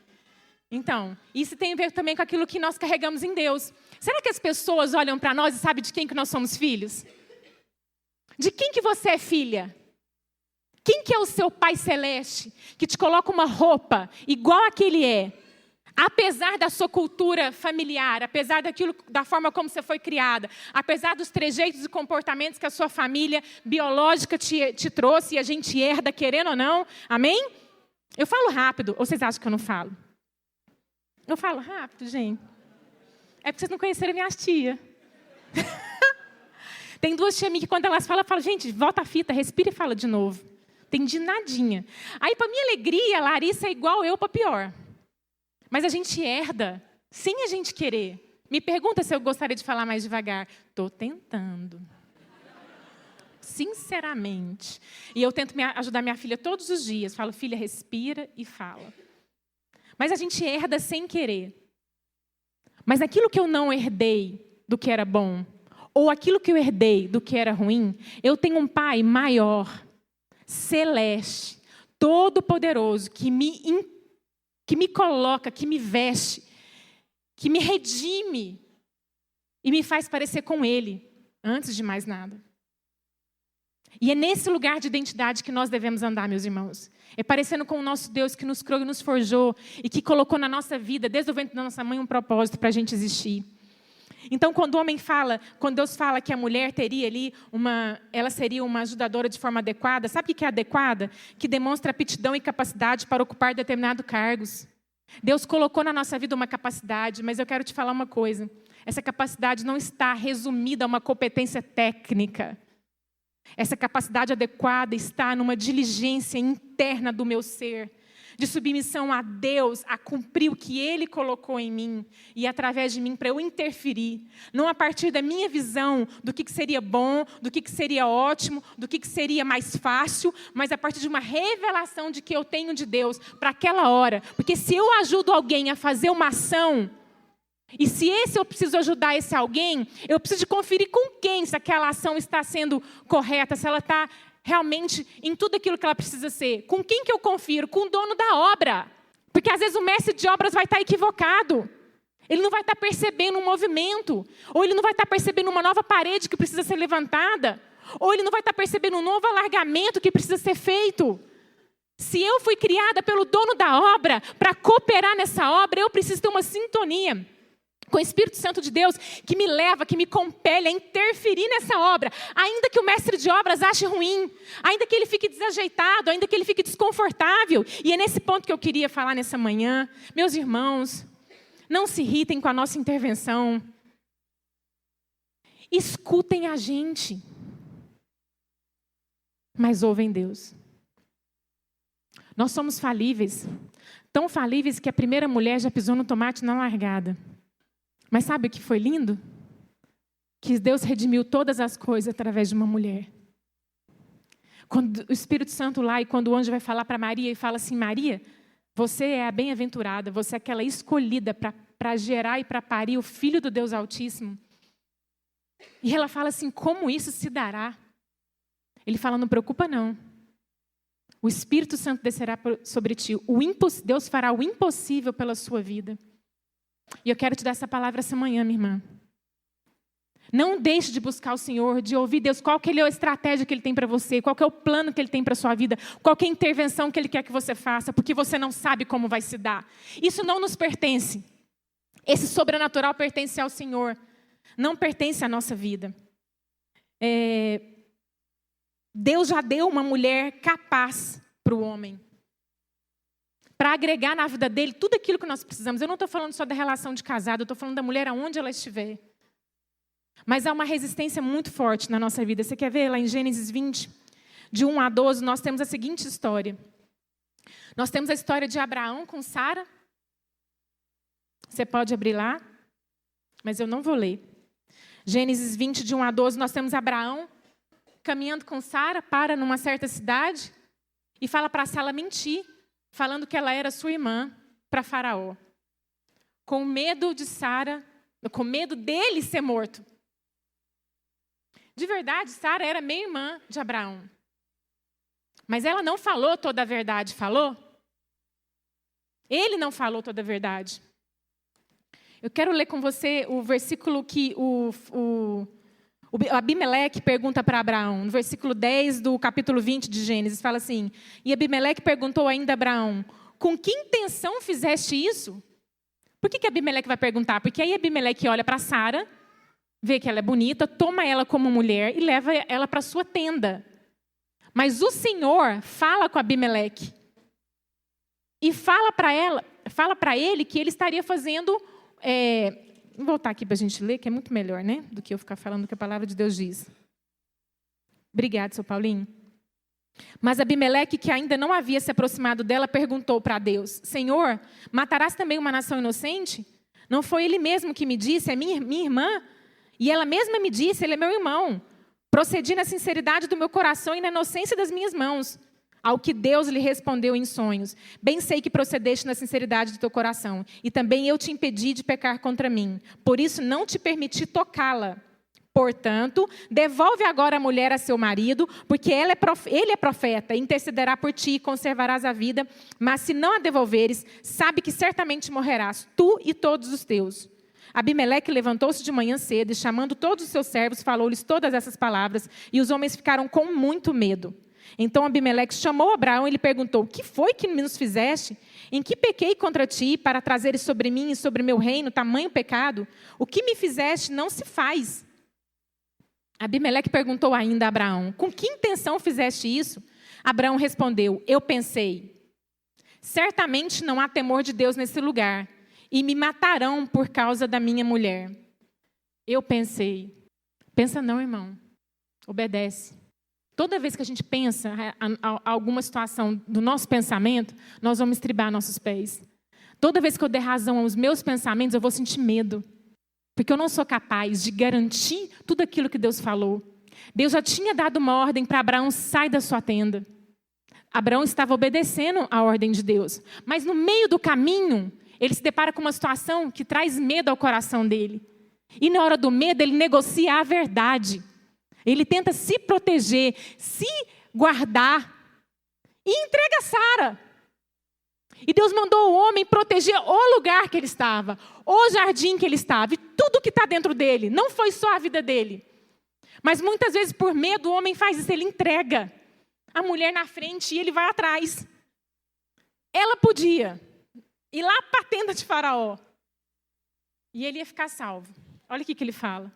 Então, isso tem a ver também com aquilo que nós carregamos em Deus. Será que as pessoas olham para nós e sabem de quem que nós somos filhos? De quem que você é filha? Quem que é o seu Pai Celeste que te coloca uma roupa igual a que Ele é? Apesar da sua cultura familiar, apesar da forma como você foi criada, apesar dos trejeitos e comportamentos que a sua família biológica te trouxe e a gente herda, querendo ou não, amém? Eu falo rápido, ou vocês acham que eu não falo? Eu falo rápido, gente. É porque vocês não conheceram minhas tias. Tem duas tias minhas que quando elas falam, eu falo, gente, volta a fita, respira e fala de novo. Entendi nadinha. Aí, para minha alegria, a Larissa é igual eu, para pior. Mas a gente herda, sem a gente querer. Me pergunta se eu gostaria de falar mais devagar. Estou tentando. Sinceramente. E eu tento ajudar minha filha todos os dias. Falo, filha, respira e fala. Mas a gente herda sem querer. Mas aquilo que eu não herdei do que era bom, ou aquilo que eu herdei do que era ruim, eu tenho um pai maior, celeste, todo-poderoso, que me coloca, que me veste, que me redime e me faz parecer com Ele, antes de mais nada. E é nesse lugar de identidade que nós devemos andar, meus irmãos. É parecendo com o nosso Deus que nos criou e nos forjou e que colocou na nossa vida, desde o ventre da nossa mãe, um propósito para a gente existir. Então, quando Deus fala que a mulher teria ali ela seria uma ajudadora de forma adequada, sabe o que é adequada? Que demonstra aptidão e capacidade para ocupar determinados cargos. Deus colocou na nossa vida uma capacidade, mas eu quero te falar uma coisa. Essa capacidade não está resumida a uma competência técnica. Essa capacidade adequada está numa diligência interna do meu ser, de submissão a Deus, a cumprir o que Ele colocou em mim e através de mim para eu interferir. Não a partir da minha visão do que seria bom, do que seria ótimo, do que seria mais fácil, mas a partir de uma revelação de que eu tenho de Deus para aquela hora. Porque se eu ajudo alguém a fazer uma ação, e se eu preciso ajudar esse alguém, eu preciso de conferir com quem se aquela ação está sendo correta, se ela está realmente em tudo aquilo que ela precisa ser. Com quem que eu confiro? Com o dono da obra. Porque às vezes o mestre de obras vai estar equivocado. Ele não vai estar percebendo um movimento. Ou ele não vai estar percebendo uma nova parede que precisa ser levantada. Ou ele não vai estar percebendo um novo alargamento que precisa ser feito. Se eu fui criada pelo dono da obra para cooperar nessa obra, eu preciso ter uma sintonia com o Espírito Santo de Deus, que me leva, que me compele a interferir nessa obra, ainda que o mestre de obras ache ruim, ainda que ele fique desajeitado, ainda que ele fique desconfortável. E é nesse ponto que eu queria falar nessa manhã. Meus irmãos, não se irritem com a nossa intervenção. Escutem a gente, mas ouvem Deus. Nós somos falíveis, tão falíveis que a primeira mulher já pisou no tomate na largada. Mas sabe o que foi lindo? Que Deus redimiu todas as coisas através de uma mulher. Quando o Espírito Santo lá, e quando o anjo vai falar para Maria e fala assim, Maria, você é a bem-aventurada, você é aquela escolhida para gerar e para parir o Filho do Deus Altíssimo. E ela fala assim, como isso se dará? Ele fala, não preocupa não. O Espírito Santo descerá sobre ti. Deus fará o impossível pela sua vida. E eu quero te dar essa palavra essa manhã, minha irmã. Não deixe de buscar o Senhor, de ouvir Deus, qual que é a estratégia que Ele tem para você, qual que é o plano que Ele tem para a sua vida, qual que é a intervenção que Ele quer que você faça, porque você não sabe como vai se dar. Isso não nos pertence. Esse sobrenatural pertence ao Senhor, não pertence à nossa vida. Deus já deu uma mulher capaz para o homem, para agregar na vida dele tudo aquilo que nós precisamos. Eu não estou falando só da relação de casado, eu estou falando da mulher aonde ela estiver. Mas há uma resistência muito forte na nossa vida. Você quer ver lá em Gênesis 20, de 1 a 12, nós temos a seguinte história. Nós temos a história de Abraão com Sara. Você pode abrir lá, mas eu não vou ler. Gênesis 20, de 1 a 12, nós temos Abraão caminhando com Sara, para numa certa cidade e fala para Sara mentir, falando que ela era sua irmã para Faraó. Com medo de Sara, com medo dele ser morto. De verdade, Sara era meia-irmã de Abraão. Mas ela não falou toda a verdade, falou? Ele não falou toda a verdade. Eu quero ler com você o versículo que o Abimeleque pergunta para Abraão. No versículo 10 do capítulo 20 de Gênesis, fala assim, e Abimeleque perguntou ainda a Abraão, com que intenção fizeste isso? Por que Abimeleque vai perguntar? Porque aí Abimeleque olha para Sara, vê que ela é bonita, toma ela como mulher e leva ela para sua tenda. Mas o Senhor fala com Abimeleque e fala para ele que ele estaria fazendo, Vou voltar aqui para a gente ler, que é muito melhor, né? Do que eu ficar falando o que a palavra de Deus diz. Obrigada, seu Paulinho. Mas Abimeleque, que ainda não havia se aproximado dela, perguntou para Deus: Senhor, matarás também uma nação inocente? Não foi ele mesmo que me disse, é minha irmã? E ela mesma me disse, ele é meu irmão. Procedi na sinceridade do meu coração e na inocência das minhas mãos. Ao que Deus lhe respondeu em sonhos: bem sei que procedeste na sinceridade do teu coração, e também eu te impedi de pecar contra mim. Por isso não te permiti tocá-la. Portanto, devolve agora a mulher a seu marido, porque ele é profeta, intercederá por ti e conservarás a vida. Mas se não a devolveres, sabe que certamente morrerás, tu e todos os teus. Abimeleque levantou-se de manhã cedo e, chamando todos os seus servos, falou-lhes todas essas palavras, e os homens ficaram com muito medo. Então Abimeleque chamou Abraão e lhe perguntou: que foi que nos fizeste? Em que pequei contra ti, para trazeres sobre mim e sobre meu reino tamanho pecado? O que me fizeste não se faz. Abimeleque perguntou ainda a Abraão: com que intenção fizeste isso? Abraão respondeu: eu pensei, certamente não há temor de Deus nesse lugar, e me matarão por causa da minha mulher. Eu pensei. Pensa não, irmão. Obedece. Toda vez que a gente pensa alguma situação do nosso pensamento, nós vamos estribar nossos pés. Toda vez que eu der razão aos meus pensamentos, eu vou sentir medo. Porque eu não sou capaz de garantir tudo aquilo que Deus falou. Deus já tinha dado uma ordem para Abraão: sai da sua tenda. Abraão estava obedecendo a ordem de Deus. Mas no meio do caminho, ele se depara com uma situação que traz medo ao coração dele. E na hora do medo, ele negocia a verdade. Ele tenta se proteger, se guardar. E entrega Sara. E Deus mandou o homem proteger o lugar que ele estava, o jardim que ele estava, e tudo que está dentro dele. Não foi só a vida dele. Mas muitas vezes, por medo, o homem faz isso. Ele entrega a mulher na frente e ele vai atrás. Ela podia ir lá para a tenda de Faraó. E ele ia ficar salvo. Olha o que ele fala.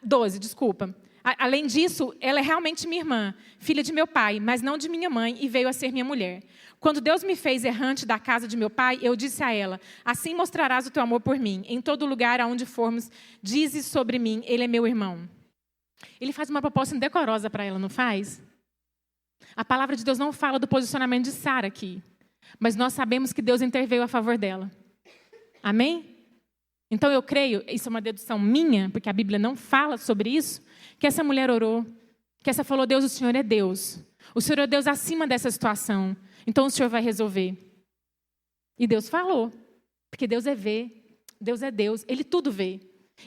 12, desculpa. Além disso, ela é realmente minha irmã, filha de meu pai, mas não de minha mãe, e veio a ser minha mulher. Quando Deus me fez errante da casa de meu pai, eu disse a ela: assim mostrarás o teu amor por mim. Em todo lugar aonde formos, dizes sobre mim: ele é meu irmão. Ele faz uma proposta indecorosa para ela, não faz? A palavra de Deus não fala do posicionamento de Sara aqui, mas nós sabemos que Deus interveio a favor dela. Amém? Então eu creio, isso é uma dedução minha, porque a Bíblia não fala sobre isso, que essa mulher orou, que essa falou: Deus, o Senhor é Deus. O Senhor é Deus acima dessa situação. Então o Senhor vai resolver. E Deus falou, porque Deus é ver, Deus é Deus, Ele tudo vê.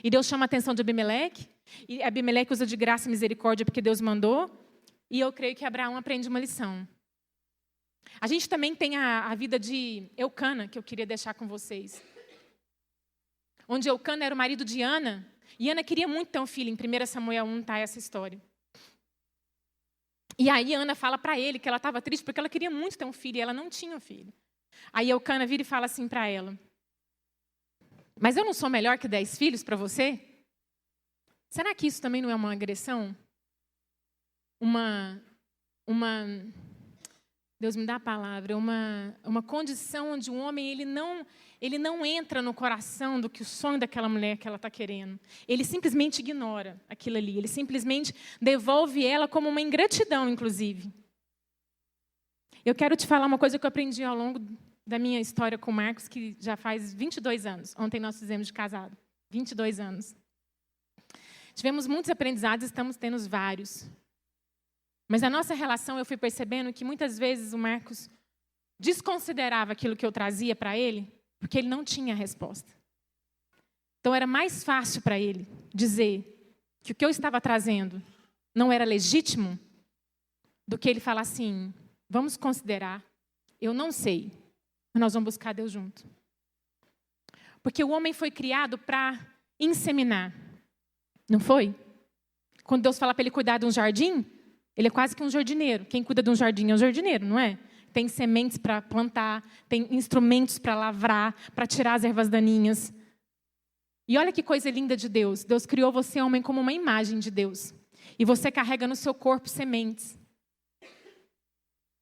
E Deus chama a atenção de Abimeleque, e Abimeleque usa de graça e misericórdia porque Deus mandou, e eu creio que Abraão aprende uma lição. A gente também tem a vida de Eucana, que eu queria deixar com vocês. Onde Eucana era o marido de Ana, e Ana queria muito ter um filho. Em 1 Samuel 1 está essa história. E aí Ana fala para ele que ela estava triste porque ela queria muito ter um filho e ela não tinha um filho. Aí Eucana vira e fala assim para ela: mas eu não sou melhor que 10 filhos para você? Será que isso também não é uma agressão? Deus me dá a palavra, uma condição onde um homem ele não entra no coração do que o sonho daquela mulher que ela está querendo. Ele simplesmente ignora aquilo ali. Ele simplesmente devolve ela como uma ingratidão, inclusive. Eu quero te falar uma coisa que eu aprendi ao longo da minha história com o Marcos, que já faz 22 anos. Ontem nós fizemos de casado. 22 anos. Tivemos muitos aprendizados, estamos tendo vários. Mas a nossa relação, eu fui percebendo que muitas vezes o Marcos desconsiderava aquilo que eu trazia para ele, porque ele não tinha a resposta. Então era mais fácil para ele dizer que o que eu estava trazendo não era legítimo, do que ele falar assim: vamos considerar, eu não sei, mas nós vamos buscar Deus junto. Porque o homem foi criado para inseminar, não foi? Quando Deus fala para ele cuidar de um jardim, ele é quase que um jardineiro. Quem cuida de um jardim é um jardineiro, não é? Tem sementes para plantar, tem instrumentos para lavrar, para tirar as ervas daninhas. E olha que coisa linda de Deus. Deus criou você, homem, como uma imagem de Deus. E você carrega no seu corpo sementes.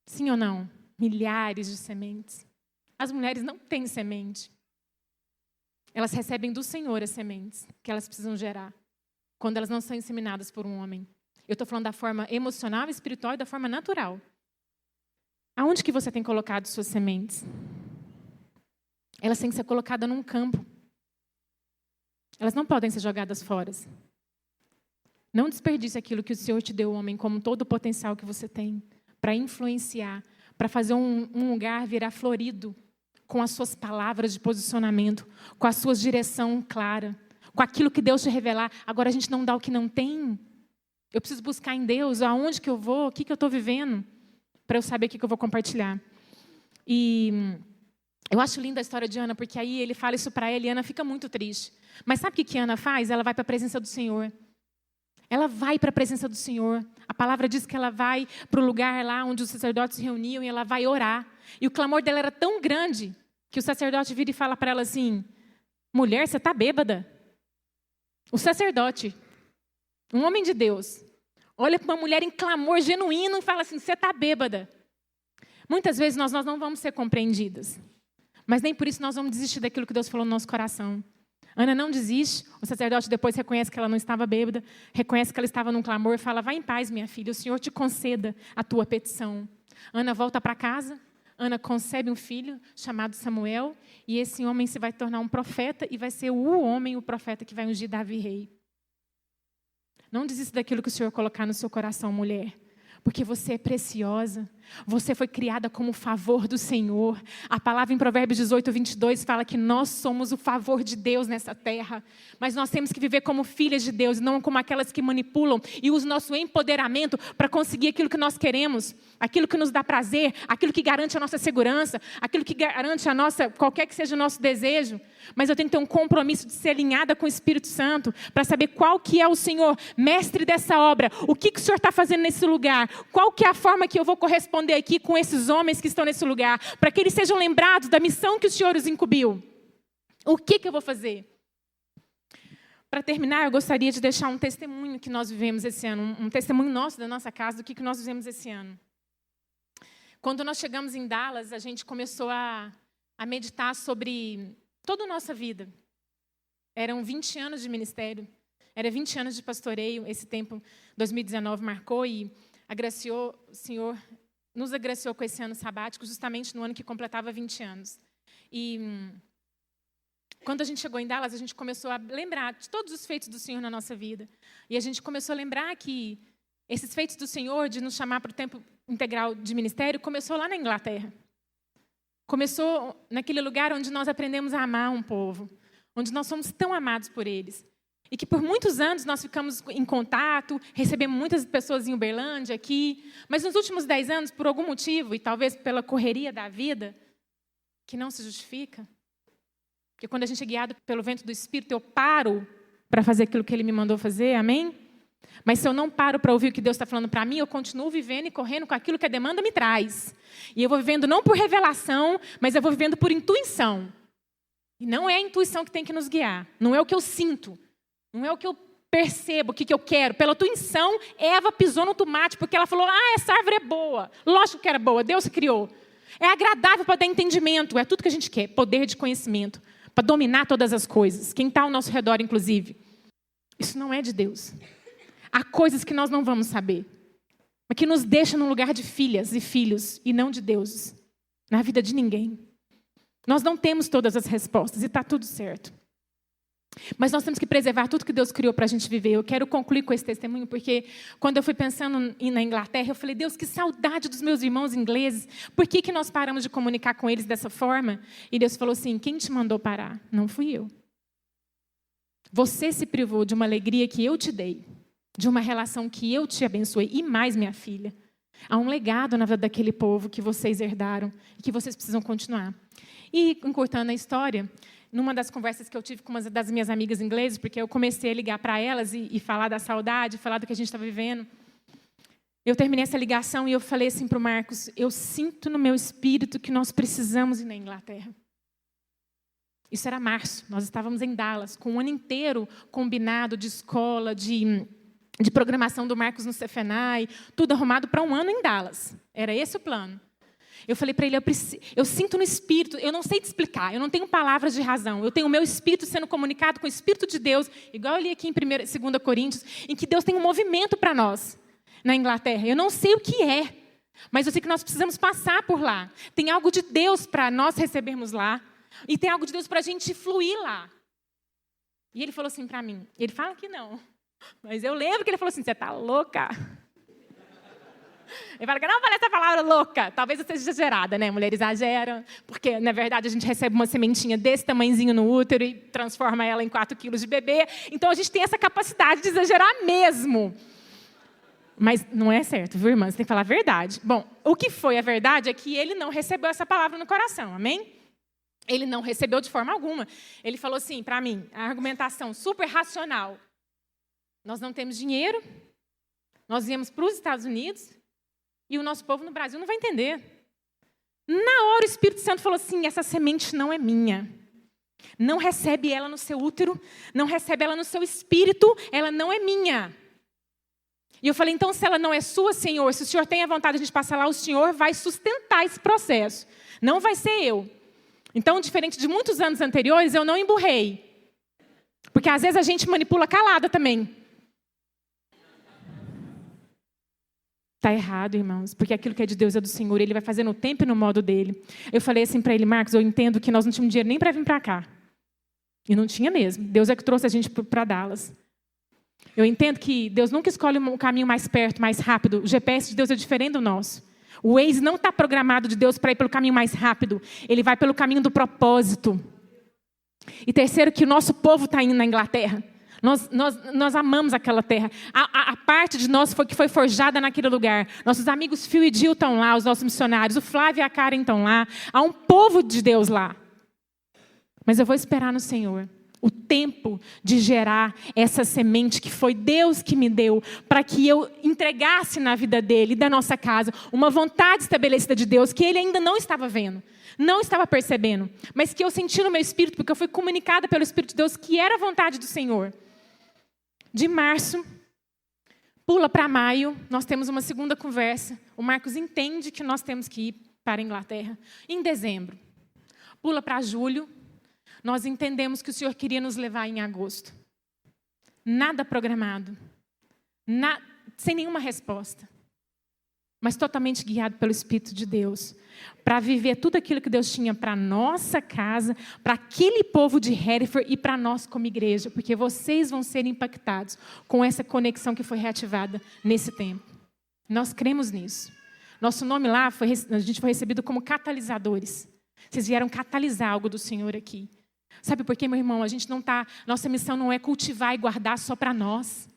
Sim ou não? Milhares de sementes. as mulheres não têm semente. Elas recebem do Senhor as sementes que elas precisam gerar, quando elas não são inseminadas por um homem. Eu estou falando da forma emocional, espiritual e da forma natural. Aonde que você tem colocado suas sementes? Elas têm que ser colocadas num campo. Elas não podem ser jogadas fora. Não desperdice aquilo que o Senhor te deu, homem, como todo o potencial que você tem, para influenciar, para fazer um lugar virar florido, com as suas palavras de posicionamento, com a sua direção clara, com aquilo que Deus te revelar. Agora a gente não dá o que não tem. Eu preciso buscar em Deus aonde que eu vou, o que eu estou vivendo, para eu saber o que eu vou compartilhar. E eu acho linda a história de Ana, porque aí ele fala isso para ela e Ana fica muito triste. Mas sabe o que Ana faz? Ela vai para a presença do Senhor. Ela vai para a presença do Senhor. A palavra diz que ela vai para o lugar lá onde os sacerdotes se reuniam e ela vai orar. E o clamor dela era tão grande que o sacerdote vira e fala para ela assim: mulher, você está bêbada. O sacerdote, um homem de Deus, olha para uma mulher em clamor genuíno e fala assim: você está bêbada. Muitas vezes nós não vamos ser compreendidas. Mas nem por isso nós vamos desistir daquilo que Deus falou no nosso coração. Ana não desiste, o sacerdote depois reconhece que ela não estava bêbada, reconhece que ela estava num clamor e fala: vai em paz, minha filha, o Senhor te conceda a tua petição. Ana volta para casa, Ana concebe um filho chamado Samuel, e esse homem se vai tornar um profeta e vai ser o homem, o profeta que vai ungir Davi rei. Não desista daquilo que o Senhor colocar no seu coração, mulher. Porque você é preciosa, você foi criada como favor do Senhor. A palavra em Provérbios 18, 22 fala que nós somos o favor de Deus nessa terra. Mas nós temos que viver como filhas de Deus, não como aquelas que manipulam e usam nosso empoderamento para conseguir aquilo que nós queremos, aquilo que nos dá prazer, aquilo que garante a nossa segurança, aquilo que garante a nossa, qualquer que seja o nosso desejo. Mas eu tenho que ter um compromisso de ser alinhada com o Espírito Santo para saber qual que é o Senhor, mestre dessa obra, o que o Senhor está fazendo nesse lugar, qual que é a forma que eu vou corresponder aqui com esses homens que estão nesse lugar, para que eles sejam lembrados da missão que o Senhor os incumbiu. O que eu vou fazer? Para terminar, eu gostaria de deixar um testemunho que nós vivemos esse ano, um testemunho nosso, da nossa casa, do que nós vivemos esse ano. Quando nós chegamos em Dallas, a gente começou a meditar sobre toda a nossa vida. Eram 20 anos de ministério, era 20 anos de pastoreio, esse tempo, 2019, marcou e o Senhor nos agraciou com esse ano sabático, justamente no ano que completava 20 anos. E quando a gente chegou em Dallas, a gente começou a lembrar de todos os feitos do Senhor na nossa vida. E a gente começou a lembrar que esses feitos do Senhor, de nos chamar para o tempo integral de ministério, começou lá na Inglaterra. Começou naquele lugar onde nós aprendemos a amar um povo, onde nós somos tão amados por eles. E que por muitos anos nós ficamos em contato, recebemos muitas pessoas em Uberlândia, aqui. Mas nos últimos 10 anos, por algum motivo, e talvez pela correria da vida, que não se justifica, porque quando a gente é guiado pelo vento do Espírito, eu paro para fazer aquilo que Ele me mandou fazer, amém? Mas se eu não paro para ouvir o que Deus está falando para mim, eu continuo vivendo e correndo com aquilo que a demanda me traz. E eu vou vivendo não por revelação, mas eu vou vivendo por intuição. E não é a intuição que tem que nos guiar, não é o que eu sinto. Não é o que eu percebo, o que eu quero. Pela tua intuição, Eva pisou no tomate, porque ela falou: essa árvore é boa. Lógico que era boa, Deus criou. É agradável para dar entendimento, é tudo que a gente quer. Poder de conhecimento, para dominar todas as coisas. Quem está ao nosso redor, inclusive. Isso não é de Deus. Há coisas que nós não vamos saber, mas que nos deixam num lugar de filhas e filhos, e não de deuses, na vida de ninguém. Nós não temos todas as respostas, e está tudo certo. Mas nós temos que preservar tudo que Deus criou para a gente viver. Eu quero concluir com esse testemunho, porque quando eu fui pensando na Inglaterra, eu falei: Deus, que saudade dos meus irmãos ingleses. Por que nós paramos de comunicar com eles dessa forma? E Deus falou assim: quem te mandou parar? Não fui eu. Você se privou de uma alegria que eu te dei, de uma relação que eu te abençoei. E mais, minha filha, há um legado na vida daquele povo que vocês herdaram e que vocês precisam continuar. E, encurtando a história, numa das conversas que eu tive com uma das minhas amigas inglesas, porque eu comecei a ligar para elas e falar da saudade, falar do que a gente estava vivendo, eu terminei essa ligação e eu falei assim para o Marcos: eu sinto no meu espírito que nós precisamos ir na Inglaterra. Isso era março, nós estávamos em Dallas, com um ano inteiro combinado de escola, de programação do Marcos no Cefenai, tudo arrumado para um ano em Dallas. Era esse o plano. Eu falei para ele, eu sinto no Espírito, eu não sei te explicar, eu não tenho palavras de razão. Eu tenho o meu Espírito sendo comunicado com o Espírito de Deus, igual eu li aqui em 2 Coríntios, em que Deus tem um movimento para nós na Inglaterra. Eu não sei o que é, mas eu sei que nós precisamos passar por lá. Tem algo de Deus para nós recebermos lá, e tem algo de Deus para a gente fluir lá. E ele falou assim para mim, ele fala que não, mas eu lembro que ele falou assim, você está louca? Ele fala que não falei essa palavra louca. Talvez eu seja exagerada, né? Mulher exagera, porque, na verdade, a gente recebe uma sementinha desse tamanhozinho no útero e transforma ela em 4 quilos de bebê. Então, a gente tem essa capacidade de exagerar mesmo. Mas não é certo, viu, irmã? Você tem que falar a verdade. Bom, o que foi a verdade é que ele não recebeu essa palavra no coração, amém? Ele não recebeu de forma alguma. Ele falou assim, para mim, a argumentação super racional. Nós não temos dinheiro, nós viemos para os Estados Unidos, e o nosso povo no Brasil não vai entender. Na hora o Espírito Santo falou assim, essa semente não é minha. Não recebe ela no seu útero, não recebe ela no seu espírito, ela não é minha. E eu falei, então se ela não é sua, Senhor, se o Senhor tem a vontade de a gente passar lá, o Senhor vai sustentar esse processo. Não vai ser eu. Então, diferente de muitos anos anteriores, eu não emburrei. Porque às vezes a gente manipula calada também. Está errado, irmãos, porque aquilo que é de Deus é do Senhor, Ele vai fazer no tempo e no modo dEle. Eu falei assim para ele, Marcos, eu entendo que nós não tínhamos dinheiro nem para vir para cá. E não tinha mesmo. Deus é que trouxe a gente para Dallas. Eu entendo que Deus nunca escolhe um caminho mais perto, mais rápido. O GPS de Deus é diferente do nosso. O Waze não está programado de Deus para ir pelo caminho mais rápido. Ele vai pelo caminho do propósito. E terceiro, que o nosso povo está indo na Inglaterra. Nós amamos aquela terra. A parte de nós que foi forjada naquele lugar. Nossos amigos Phil e Jill estão lá, os nossos missionários. O Flávio e a Karen estão lá. Há um povo de Deus lá. Mas eu vou esperar no Senhor o tempo de gerar essa semente que foi Deus que me deu, para que eu entregasse na vida dele e da nossa casa uma vontade estabelecida de Deus que ele ainda não estava vendo, não estava percebendo, mas que eu senti no meu espírito, porque eu fui comunicada pelo Espírito de Deus que era a vontade do Senhor. De março, pula para maio, nós temos uma segunda conversa. O Marcos entende que nós temos que ir para a Inglaterra. Em dezembro, pula para julho, nós entendemos que o Senhor queria nos levar em agosto. Nada programado, sem nenhuma resposta, mas totalmente guiado pelo Espírito de Deus, para viver tudo aquilo que Deus tinha para a nossa casa, para aquele povo de Hereford e para nós como igreja, porque vocês vão ser impactados com essa conexão que foi reativada nesse tempo. Nós cremos nisso. Nosso nome lá, a gente foi recebido como catalisadores. Vocês vieram catalisar algo do Senhor aqui. Sabe por quê, meu irmão? Nossa missão não é cultivar e guardar só para nós.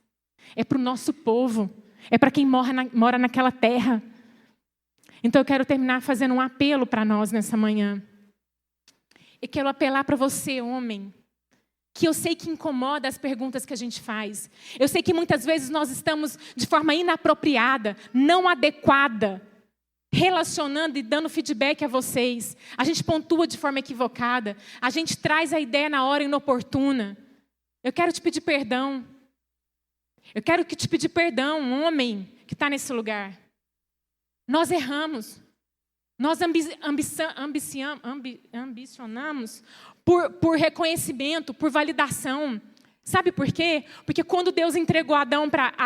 É para o nosso povo. É para quem mora naquela terra. Então eu quero terminar fazendo um apelo para nós nessa manhã. Eu quero apelar para você, homem, que eu sei que incomoda as perguntas que a gente faz. Eu sei que muitas vezes nós estamos de forma inapropriada, não adequada, relacionando e dando feedback a vocês. A gente pontua de forma equivocada. A gente traz a ideia na hora inoportuna. Eu quero te pedir perdão. Eu quero te pedir perdão, um homem que está nesse lugar. Nós erramos. Nós ambicionamos por reconhecimento, por validação. Sabe por quê? Porque quando Deus entregou a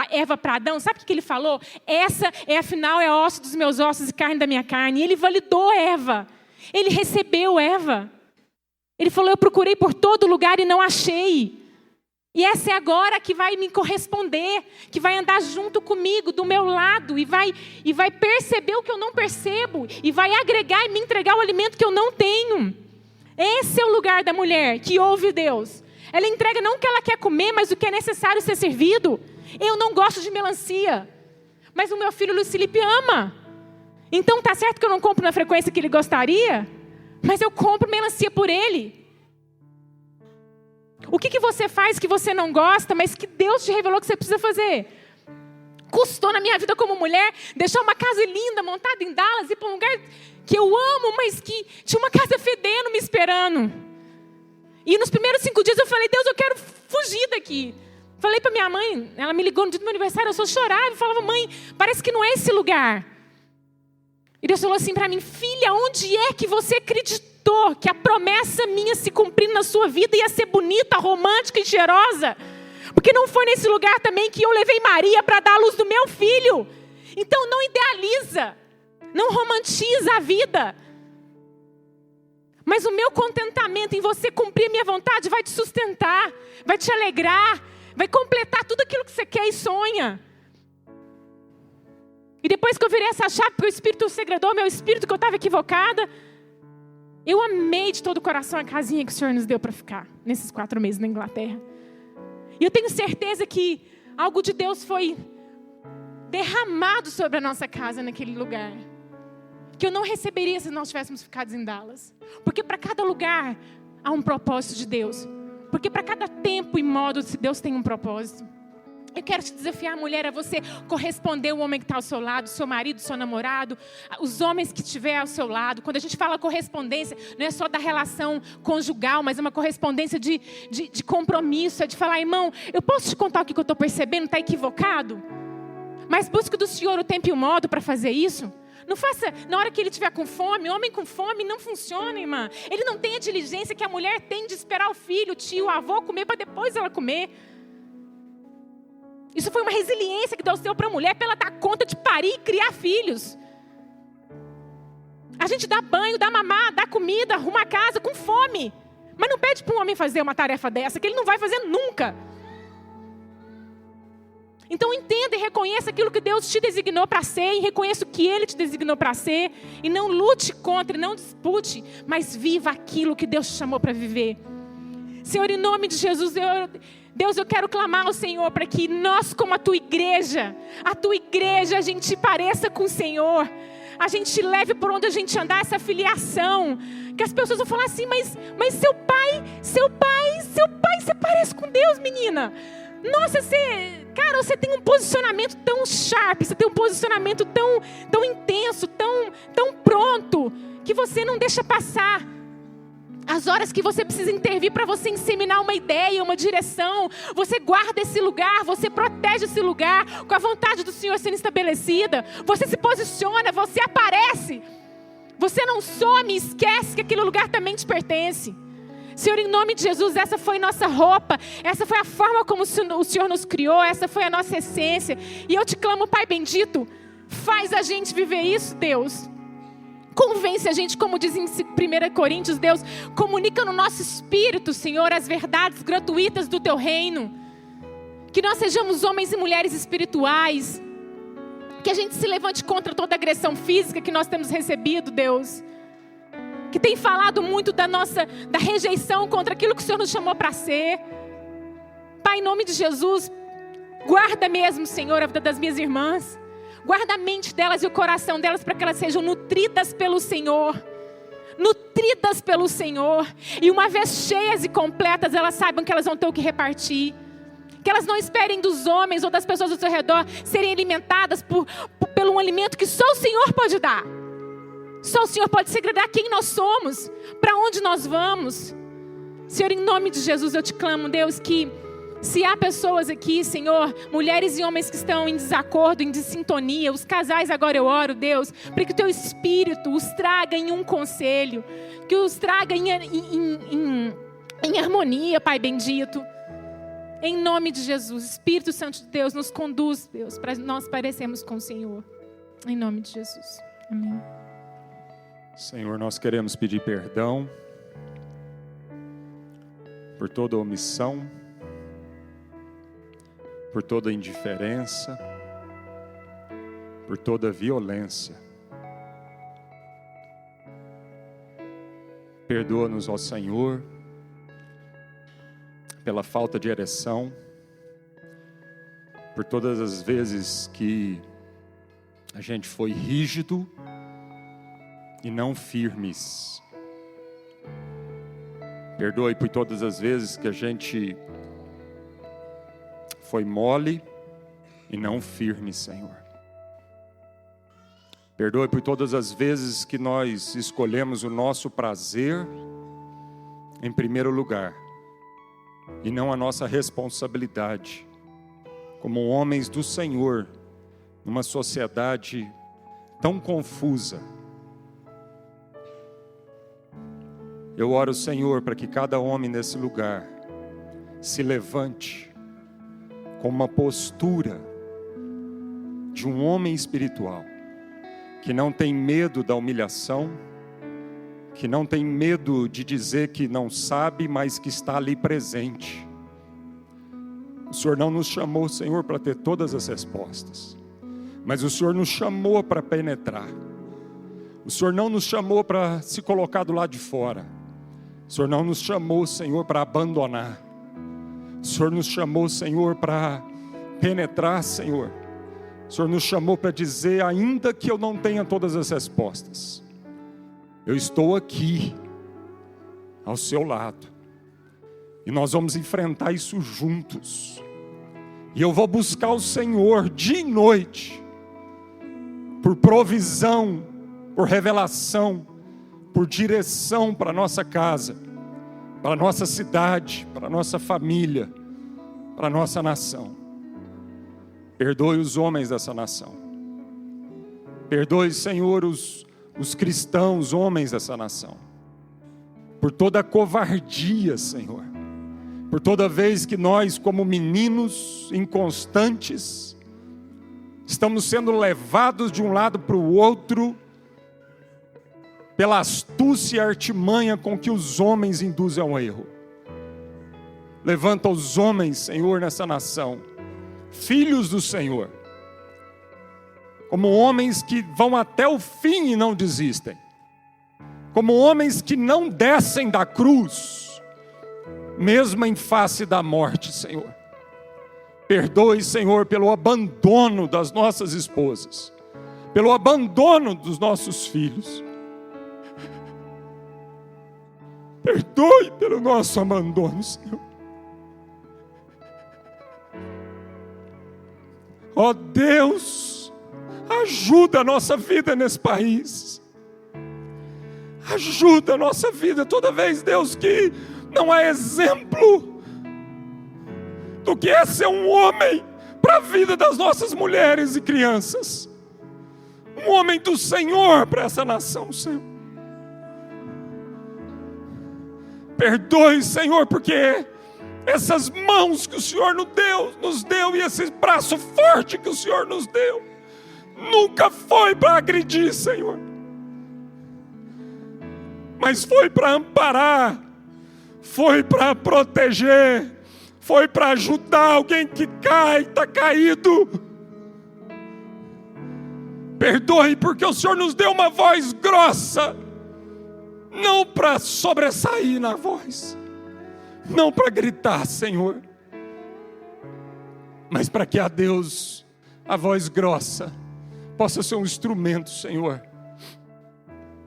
Eva para Adão, sabe o que ele falou? Essa é afinal é osso dos meus ossos e carne da minha carne. E ele validou Eva. Ele recebeu Eva. Ele falou, eu procurei por todo lugar e não achei. E essa é agora que vai me corresponder, que vai andar junto comigo, do meu lado, e vai perceber o que eu não percebo, e vai agregar e me entregar o alimento que eu não tenho. Esse é o lugar da mulher que ouve Deus. Ela entrega não o que ela quer comer, mas o que é necessário ser servido. Eu não gosto de melancia, mas o meu filho Luiz Felipe ama. Então tá certo que eu não compro na frequência que ele gostaria, mas eu compro melancia por ele. O que você faz que você não gosta, mas que Deus te revelou que você precisa fazer? Custou na minha vida como mulher deixar uma casa linda, montada em Dallas, ir para um lugar que eu amo, mas que tinha uma casa fedendo me esperando. E nos primeiros 5 dias eu falei, Deus, eu quero fugir daqui. Falei para minha mãe, ela me ligou no dia do meu aniversário, eu só chorava e falava, mãe, parece que não é esse lugar. E Deus falou assim para mim: filha, onde é que você acreditou que a promessa minha se cumprindo na sua vida ia ser bonita, romântica e cheirosa? Porque não foi nesse lugar também que eu levei Maria para dar a luz do meu filho. Então não idealiza, não romantiza a vida. Mas o meu contentamento em você cumprir a minha vontade vai te sustentar, vai te alegrar, vai completar tudo aquilo que você quer e sonha. E depois que eu virei essa chave, porque o Espírito segredou meu espírito, que eu estava equivocada, eu amei de todo o coração a casinha que o Senhor nos deu para ficar nesses 4 meses na Inglaterra. E eu tenho certeza que algo de Deus foi derramado sobre a nossa casa naquele lugar, que eu não receberia se nós tivéssemos ficado em Dallas. Porque para cada lugar há um propósito de Deus. Porque para cada tempo e modo Deus tem um propósito. Eu quero te desafiar, mulher, a você corresponder ao homem que está ao seu lado, seu marido, seu namorado, os homens que estiver ao seu lado. Quando a gente fala correspondência, não é só da relação conjugal, mas é uma correspondência de compromisso. É de falar: irmão, eu posso te contar o que eu estou percebendo? Está equivocado? Mas busque do Senhor o tempo e o modo para fazer isso. Não faça na hora que ele estiver com fome. Homem com fome não funciona, irmã. Ele não tem a diligência que a mulher tem de esperar o filho, o tio, o avô comer para depois ela comer. Isso foi uma resiliência que Deus deu para a mulher, para ela dar conta de parir e criar filhos. A gente dá banho, dá mamar, dá comida, arruma a casa com fome. Mas não pede para um homem fazer uma tarefa dessa, que ele não vai fazer nunca. Então entenda e reconheça aquilo que Deus te designou para ser, e reconheça o que Ele te designou para ser, e não lute contra, e não dispute, mas viva aquilo que Deus te chamou para viver. Senhor, em nome de Jesus, Deus, eu quero clamar ao Senhor para que nós, como a Tua igreja, a gente pareça com o Senhor, a gente leve por onde a gente andar essa filiação, que as pessoas vão falar assim: mas seu pai, você parece com Deus, menina. Nossa, você tem um posicionamento tão sharp, você tem um posicionamento tão intenso, tão pronto, que você não deixa passar as horas que você precisa intervir para você inseminar uma ideia, uma direção. Você guarda esse lugar, você protege esse lugar, com a vontade do Senhor sendo estabelecida. Você se posiciona, você aparece. Você não some, esquece que aquele lugar também te pertence. Senhor, em nome de Jesus, essa foi nossa roupa, essa foi a forma como o Senhor nos criou, essa foi a nossa essência. E eu te clamo, Pai bendito, faz a gente viver isso, Deus. Convence a gente, como diz em 1 Coríntios, Deus, comunica no nosso espírito, Senhor, as verdades gratuitas do Teu reino. Que nós sejamos homens e mulheres espirituais. Que a gente se levante contra toda agressão física que nós temos recebido, Deus. Que tem falado muito da rejeição contra aquilo que o Senhor nos chamou para ser. Pai, em nome de Jesus, guarda mesmo, Senhor, a vida das minhas irmãs. Guarda a mente delas e o coração delas para que elas sejam nutridas pelo Senhor. Nutridas pelo Senhor. E uma vez cheias e completas, elas saibam que elas vão ter o que repartir. Que elas não esperem dos homens ou das pessoas ao seu redor serem alimentadas pelo um alimento que só o Senhor pode dar. Só o Senhor pode segredar quem nós somos, para onde nós vamos. Senhor, em nome de Jesus, eu te clamo, Deus, que se há pessoas aqui, Senhor, mulheres e homens que estão em desacordo, em dissintonia, os casais agora eu oro, Deus, para que o Teu Espírito os traga em um conselho, que os traga em harmonia, Pai bendito. Em nome de Jesus, Espírito Santo de Deus, nos conduz, Deus, para nós parecermos com o Senhor. Em nome de Jesus. Amém. Senhor, nós queremos pedir perdão por toda omissão, por toda indiferença, por toda violência. Perdoa-nos, ó Senhor, pela falta de ereção, por todas as vezes que a gente foi rígido e não firmes. Perdoe por todas as vezes que a gente foi mole e não firme, Senhor. Perdoe por todas as vezes que nós escolhemos o nosso prazer em primeiro lugar e não a nossa responsabilidade como homens do Senhor numa sociedade tão confusa. Eu oro, Senhor, para que cada homem nesse lugar se levante com uma postura de um homem espiritual, que não tem medo da humilhação, que não tem medo de dizer que não sabe, mas que está ali presente. O Senhor não nos chamou, Senhor, para ter todas as respostas, mas o Senhor nos chamou para penetrar. O Senhor não nos chamou para se colocar do lado de fora. O Senhor não nos chamou, Senhor, para abandonar. O Senhor nos chamou, Senhor, para penetrar, Senhor. O Senhor nos chamou para dizer, ainda que eu não tenha todas as respostas, eu estou aqui, ao seu lado. E nós vamos enfrentar isso juntos. E eu vou buscar o Senhor dia e noite, por provisão, por revelação, por direção para a nossa casa, para a nossa cidade, para a nossa família, para a nossa nação. Perdoe os homens dessa nação. Perdoe, Senhor, os cristãos, homens dessa nação, por toda a covardia, Senhor, por toda vez que nós, como meninos inconstantes, estamos sendo levados de um lado para o outro, pela astúcia e artimanha com que os homens induzem ao erro. Levanta os homens, Senhor, nessa nação, filhos do Senhor, como homens que vão até o fim e não desistem, como homens que não descem da cruz, mesmo em face da morte, Senhor. Perdoe, Senhor, pelo abandono das nossas esposas, pelo abandono dos nossos filhos. Perdoe pelo nosso abandono, Senhor. Ó Deus, ajuda a nossa vida nesse país. Ajuda a nossa vida toda vez, Deus, que não há exemplo do que é ser um homem para a vida das nossas mulheres e crianças. Um homem do Senhor para essa nação, Senhor. Perdoe, Senhor, porque essas mãos que o Senhor nos deu e esse braço forte que o Senhor nos deu, nunca foi para agredir, Senhor, mas foi para amparar, foi para proteger, foi para ajudar alguém que está caído. Perdoe porque o Senhor nos deu uma voz grossa, não para sobressair na voz, não para gritar, Senhor, mas para que a Deus, a voz grossa, possa ser um instrumento, Senhor,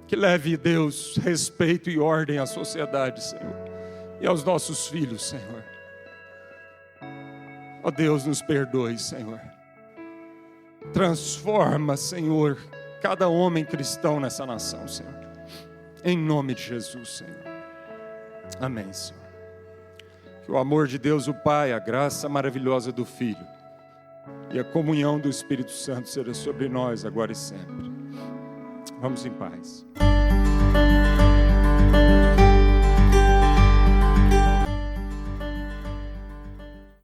que leve, Deus, respeito e ordem à sociedade, Senhor, e aos nossos filhos, Senhor. Ó Deus, nos perdoe, Senhor. Transforma, Senhor, cada homem cristão nessa nação, Senhor. Em nome de Jesus, Senhor. Amém, Senhor. Que o amor de Deus, o Pai, a graça maravilhosa do Filho e a comunhão do Espírito Santo seja sobre nós agora e sempre. Vamos em paz.